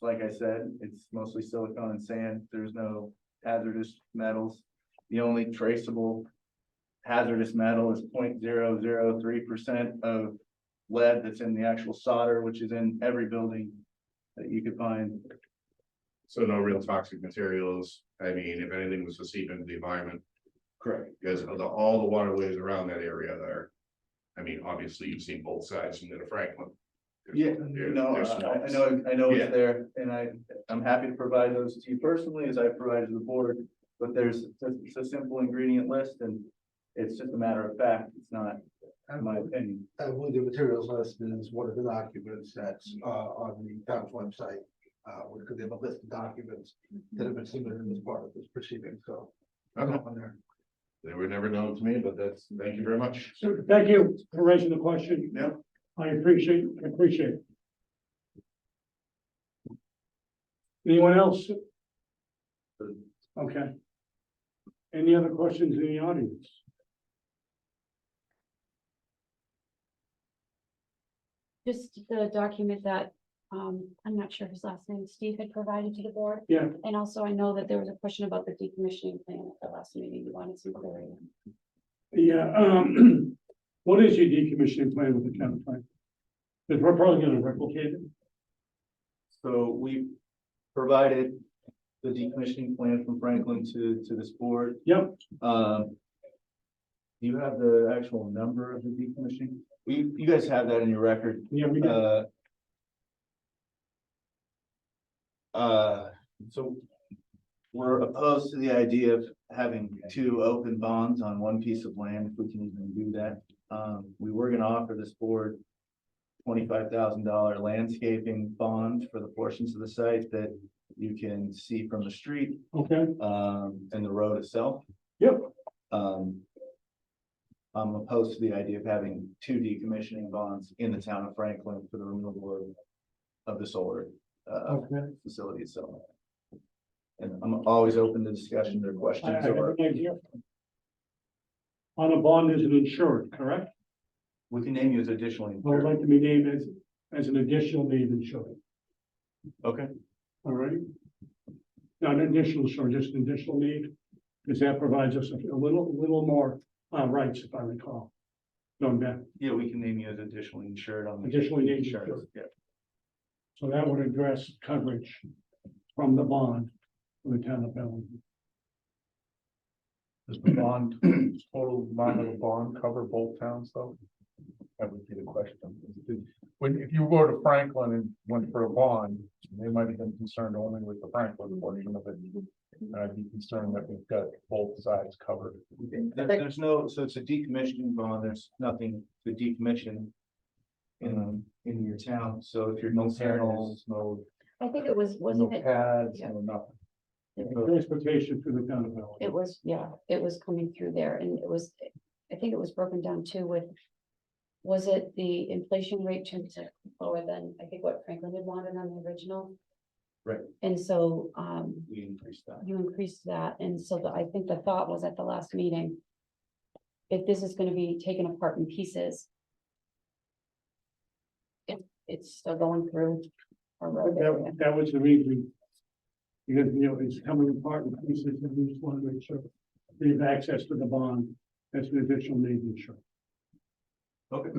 Speaker 10: like I said, it's mostly silicone and sand. There's no hazardous metals. The only traceable hazardous metal is 0.003% of lead that's in the actual solder, which is in every building that you could find.
Speaker 12: So no real toxic materials. I mean, if anything was to seep into the environment,
Speaker 10: Correct.
Speaker 12: because of all the waterways around that area there. I mean, obviously, you've seen both sides from the Franklin.
Speaker 10: Yeah, no,
Speaker 12: There's
Speaker 10: I know
Speaker 12: Yeah.
Speaker 10: it's there, and I'm happy to provide those to you personally, as I provided to the board. But it's a simple ingredient list, and it's just a matter of fact, it's not, in my opinion.
Speaker 11: I believe the materials list is one of the documents that's on the town's website. Because they have a list of documents that have been submitted as part of this proceeding, so.
Speaker 12: Okay.
Speaker 11: On there.
Speaker 12: They were never known to me, but thank you very much.
Speaker 2: so thank you for raising the question.
Speaker 12: Yeah.
Speaker 2: I appreciate it. Anyone else? Okay. Any other questions in the audience?
Speaker 1: Just the document that, I'm not sure his last name, Steve had provided to the board.
Speaker 2: Yeah.
Speaker 1: And also I know that there was a question about the decommissioning plan at the last meeting. You wanted some clarity.
Speaker 2: Yeah, what is your decommissioning plan with the town of Franklin? Because we're probably gonna replicate it.
Speaker 10: So we provided the decommissioning plan from Franklin to this board.
Speaker 2: Yep,
Speaker 10: Do you have the actual number of the decommissioning? You guys have that in your record.
Speaker 2: yeah, we did.
Speaker 10: So we're opposed to the idea of having two open bonds on one piece of land, if we can even do that. We were gonna offer this board $25,000 landscaping bond for the portions of the site that you can see from the street,
Speaker 2: Okay,
Speaker 10: and the road itself.
Speaker 2: yep,
Speaker 10: I'm opposed to the idea of having two decommissioning bonds in the town of Franklin for the removal of the solar
Speaker 2: okay.
Speaker 10: facility itself. And I'm always open to discussion or
Speaker 2: I
Speaker 10: questions
Speaker 2: have
Speaker 10: or
Speaker 2: an idea. On a bond is an insured, correct?
Speaker 10: we can name you as additionally.
Speaker 2: I would like to be named as an additional named insured,
Speaker 10: Okay,
Speaker 2: all right? Not an additional insured, just an additional need, because that provides us a little more rights, if I recall. Going back,
Speaker 10: yeah, we can name you as additionally insured on. the
Speaker 2: Additionally named
Speaker 10: insurance,
Speaker 2: insured.
Speaker 10: Yeah.
Speaker 2: so that would address coverage from the bond for the town of Bellingham.
Speaker 8: Does the bond, total amount of the bond cover both towns though? That would be the question. When, if you go to Franklin and went for a bond, they might have been concerned only with the Franklin portion of it. And I'd be concerned that we've got both sides covered.
Speaker 10: There's no, so it's a decommissioning bond, there's nothing to decommission in your town, so if you're
Speaker 8: No
Speaker 10: concerned is.
Speaker 8: panels, no,
Speaker 1: I think it was,
Speaker 8: no
Speaker 1: wasn't it?
Speaker 8: pads,
Speaker 1: Yeah.
Speaker 8: no nothing.
Speaker 2: Transportation through the town of Bellingham.
Speaker 1: It was, yeah, it was coming through there and it was, I think it was broken down too with. Was it the inflation rate turned to lower than, I think what Franklin had wanted on the original?
Speaker 10: Right.
Speaker 1: And so,
Speaker 10: We increased that.
Speaker 1: you increased that, and so I think the thought was at the last meeting. If this is gonna be taken apart in pieces. It's still going through. Our road area.
Speaker 2: That was the reason. Because, it's coming apart in pieces, and we just want to make sure we have access to the bond, as an additional need insurance.
Speaker 10: Okay.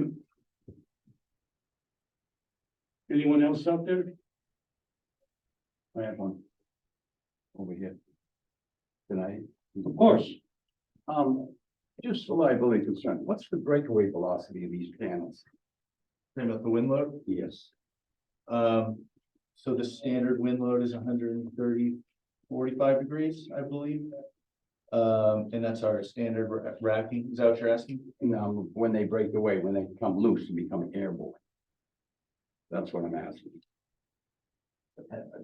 Speaker 2: Anyone else out there?
Speaker 5: I have one. Over here. Tonight.
Speaker 2: Of course.
Speaker 5: Just for liability concern, what's the breakaway velocity of these panels?
Speaker 10: Talking about the wind load,
Speaker 5: Yes.
Speaker 10: so the standard wind load is 130-45 degrees, I believe. And that's our standard racking, is that what you're asking?
Speaker 5: Now, when they break away, when they become loose and become airborne. That's what I'm asking.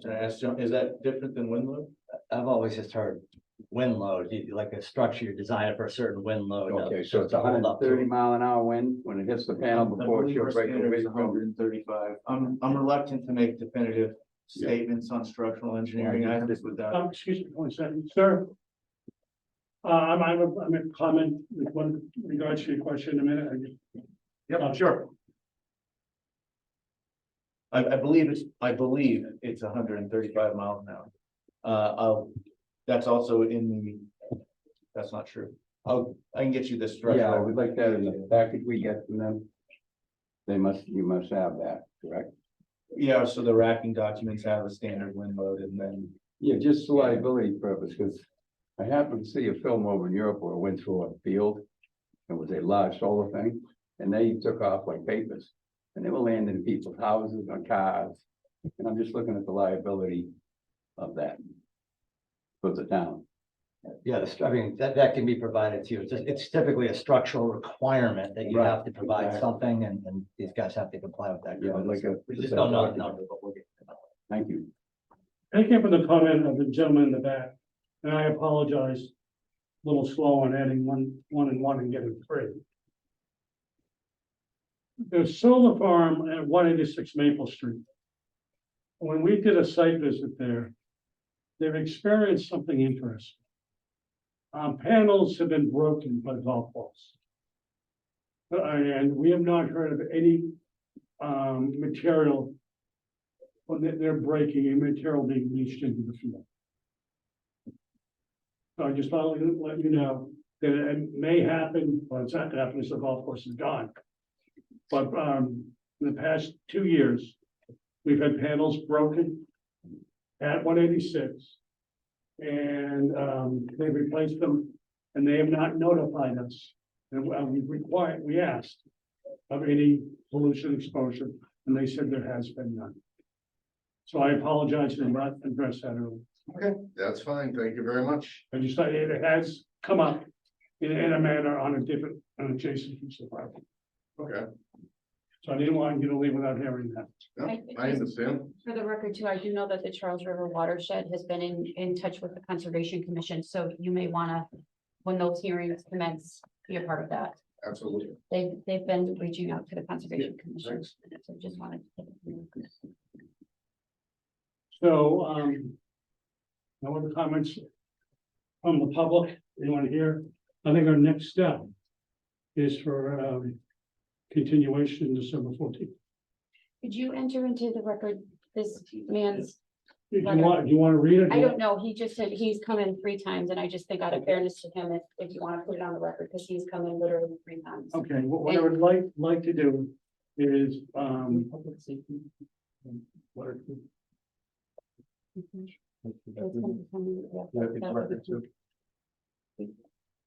Speaker 10: Can I ask John, is that different than wind load?
Speaker 4: I've always just heard wind load, like a structure you design it for a certain wind load.
Speaker 5: Okay, so it's
Speaker 4: to hold
Speaker 5: hundred
Speaker 4: up
Speaker 5: and
Speaker 4: to
Speaker 5: thirty
Speaker 4: it.
Speaker 5: mile an hour wind when it hits the panel
Speaker 10: I
Speaker 5: before
Speaker 10: believe
Speaker 5: she'll
Speaker 10: our
Speaker 5: break
Speaker 10: standard
Speaker 5: away.
Speaker 10: is 135. I'm reluctant to make definitive
Speaker 5: Yeah.
Speaker 10: statements on structural engineering. I have this with that.
Speaker 2: Excuse me, 1 second, sir. I'm a comment with one regards to your question in a minute.
Speaker 10: Yep, sure. I believe it's 135 miles an hour. That's also in the, that's not true. I can get you this.
Speaker 5: Yeah, I would like that in the package we get from them. You must have that, correct?
Speaker 10: Yeah, so the racking documents have a standard wind load and then,
Speaker 5: Yeah, just for liability purpose, because I happened to see a film over in Europe where I went through a field. It was a large solar thing, and they took off like papers, and they were landing in people's houses, on cars. And I'm just looking at the liability of that for the town.
Speaker 4: Yeah, I mean, that can be provided to you. It's typically a structural requirement that you
Speaker 5: Right,
Speaker 4: have to provide
Speaker 5: exactly.
Speaker 4: something and these guys have to comply with that.
Speaker 5: Yeah,
Speaker 4: code.
Speaker 5: like a.
Speaker 4: We just don't know the number, but we'll get to that.
Speaker 5: Thank you.
Speaker 2: I came from the comment of the gentleman in the back, and I apologize. A little slow on adding one and one and getting three. The solar farm at 186 Maple Street. When we did a site visit there, they've experienced something interesting. Panels have been broken by golf balls. And we have not heard of any material when they're breaking and material being leached into the field. So I just thought I'd let you know that it may happen, but it's not gonna happen, because the golf course is gone. But in the past 2 years, we've had panels broken at 186 And, they replaced them, and they have not notified us. And we asked of any pollution exposure, and they said there has been none. So I apologize for not address that earlier.
Speaker 12: Okay, that's fine. Thank you very much.
Speaker 2: I just thought it has come up in a manner on a different, an adjacent piece of property.
Speaker 12: Okay,
Speaker 2: So I didn't want you to leave without hearing that.
Speaker 12: yeah, I understand.
Speaker 1: For the record too, I do know that the Charles River Watershed has been in touch with the Conservation Commission, so you may wanna, when those hearings commence, be a part of that.
Speaker 12: Absolutely.
Speaker 1: They've been reaching out to the Conservation Commission, so just wanted to.
Speaker 2: So, no other comments from the public, anyone here? I think our next step is for, continuation December 14th.
Speaker 1: Could you enter into the record this man's,
Speaker 2: Do you want to read it?
Speaker 1: I don't know, he just said he's come in 3 times, and I just think out of fairness to him, if you want to put it on the record, because he's come in literally 3 times.
Speaker 2: Okay, what I would like to do is,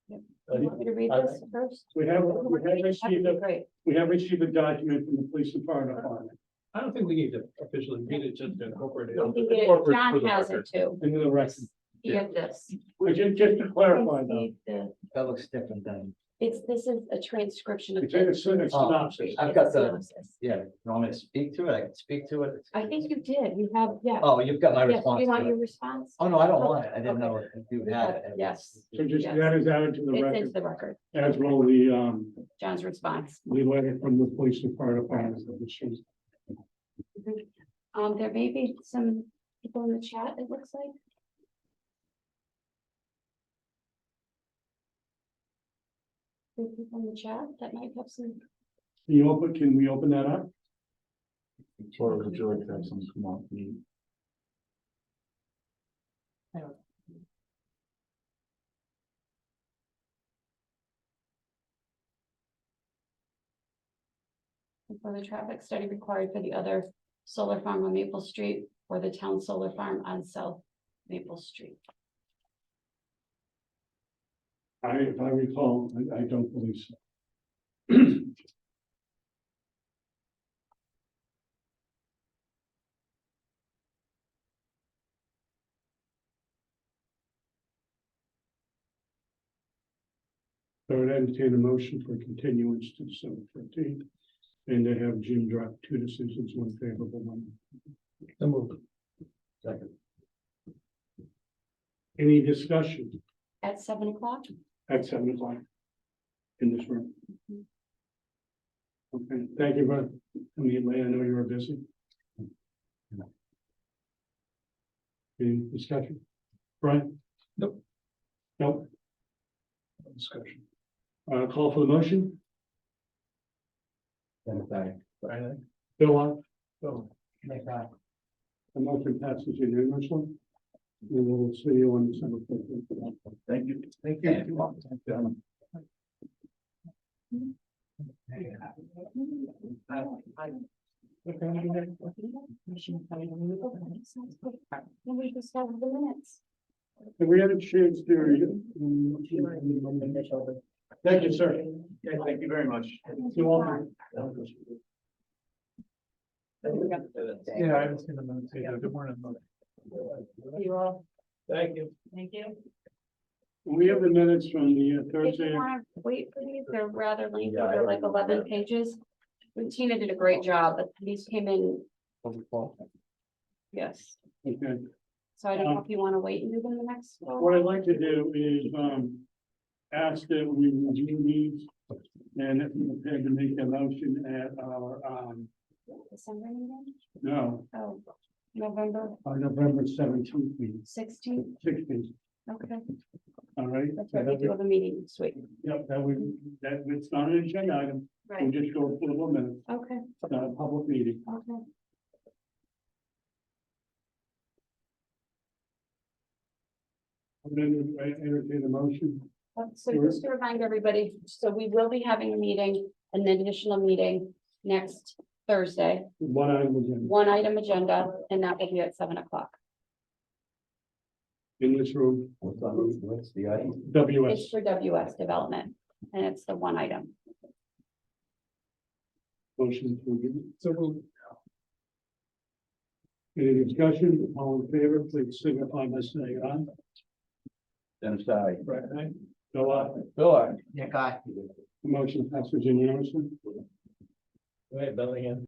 Speaker 1: You want me to read this first?
Speaker 2: we have received
Speaker 1: That'd be great.
Speaker 2: we have received a document from the police and fire department
Speaker 6: I don't think we need to officially read it, just to incorporate it.
Speaker 1: I think
Speaker 6: Incorporate for
Speaker 1: John
Speaker 6: the
Speaker 1: has
Speaker 6: record.
Speaker 1: it too.
Speaker 2: into the record.
Speaker 1: He had this.
Speaker 2: Just to clarify though,
Speaker 4: That looks different than,
Speaker 1: This is a transcription of.
Speaker 2: it's in a synopsis.
Speaker 4: I've got the-
Speaker 1: Synopsis.
Speaker 4: yeah, you want me to speak to it? I can speak to it.
Speaker 1: I think you did, you have, yeah.
Speaker 4: Oh, you've got my
Speaker 1: Yes,
Speaker 4: response.
Speaker 1: you want
Speaker 4: to
Speaker 1: your
Speaker 4: it.
Speaker 1: response?
Speaker 4: Oh, no, I don't want it. I didn't
Speaker 1: Okay.
Speaker 4: know if you had it.
Speaker 1: Yes,
Speaker 2: So just
Speaker 1: Yes.
Speaker 2: that is added to the
Speaker 1: it's into
Speaker 2: record,
Speaker 1: the record,
Speaker 2: as well the
Speaker 1: John's response.
Speaker 2: letter from the police and fire department.
Speaker 1: There may be some people in the chat, it looks like. There are people in the chat that might have some.
Speaker 2: Can we open that up?
Speaker 8: Or would you like to have someone come on?
Speaker 1: For the traffic study required for the other solar farm on Maple Street or the town solar farm on South Maple Street.
Speaker 2: If I recall, I don't believe so. So I would entertain a motion for continuance to December 15th, and to have Jim drop 2 decisions, 1 favorable, 1.
Speaker 6: So moved.
Speaker 2: Second. Any discussion
Speaker 1: At 7 o'clock?
Speaker 2: at 7 o'clock in this room? Okay, thank you, Brian. I mean, I know you were busy. Any discussion? Brian?
Speaker 6: Nope.
Speaker 2: Nope. No discussion. Call for the motion. Bill on.
Speaker 6: So,
Speaker 2: The motion passes unanimously. And we'll see you on December 15th.
Speaker 5: Thank you.
Speaker 12: Thank you.
Speaker 1: Then we just have the minutes.
Speaker 2: Have we had a chance to? Thank you, sir.
Speaker 10: Okay, thank you very much.
Speaker 2: You all.
Speaker 6: yeah, I was gonna say that. Good morning.
Speaker 1: You all,
Speaker 6: Thank you.
Speaker 1: thank you.
Speaker 2: We have the minutes from the
Speaker 1: If
Speaker 2: Thursday.
Speaker 1: you want to wait for these, they're rather lengthy, they're like 11 pages. Tina did a great job, but these came in, yes.
Speaker 2: Okay.
Speaker 1: So I don't know if you want to wait and do them the next.
Speaker 2: What I'd like to do is, ask that we review these. And if we're prepared to make a motion at our,
Speaker 1: December meeting?
Speaker 2: no,
Speaker 1: Oh, November
Speaker 2: our November 17th meeting,
Speaker 1: 16th,
Speaker 2: 16th,
Speaker 1: okay,
Speaker 2: all right?
Speaker 1: that's right, we do have a meeting this week.
Speaker 2: Yep, it's not an agenda item, we'll
Speaker 1: Right,
Speaker 2: just go for a minute,
Speaker 1: okay,
Speaker 2: it's not a public meeting.
Speaker 1: okay.
Speaker 2: I'm gonna entertain a motion.
Speaker 1: So just to remind everybody, so we will be having a meeting, an additional meeting next Thursday,
Speaker 2: One item again,
Speaker 1: 1 item agenda, and that will be at 7 o'clock.
Speaker 2: in this room,
Speaker 4: What's the item?
Speaker 2: WS.
Speaker 1: It's for WS development, and it's the one item.
Speaker 2: Motion to give. So. Any discussion, all in favor, please signify by saying aye.
Speaker 5: Dennis, I.
Speaker 2: Right, aye. Bill, aye.
Speaker 8: Bill, I.
Speaker 4: Nick, I.
Speaker 2: Motion passes unanimously.
Speaker 6: Right, Bellingham.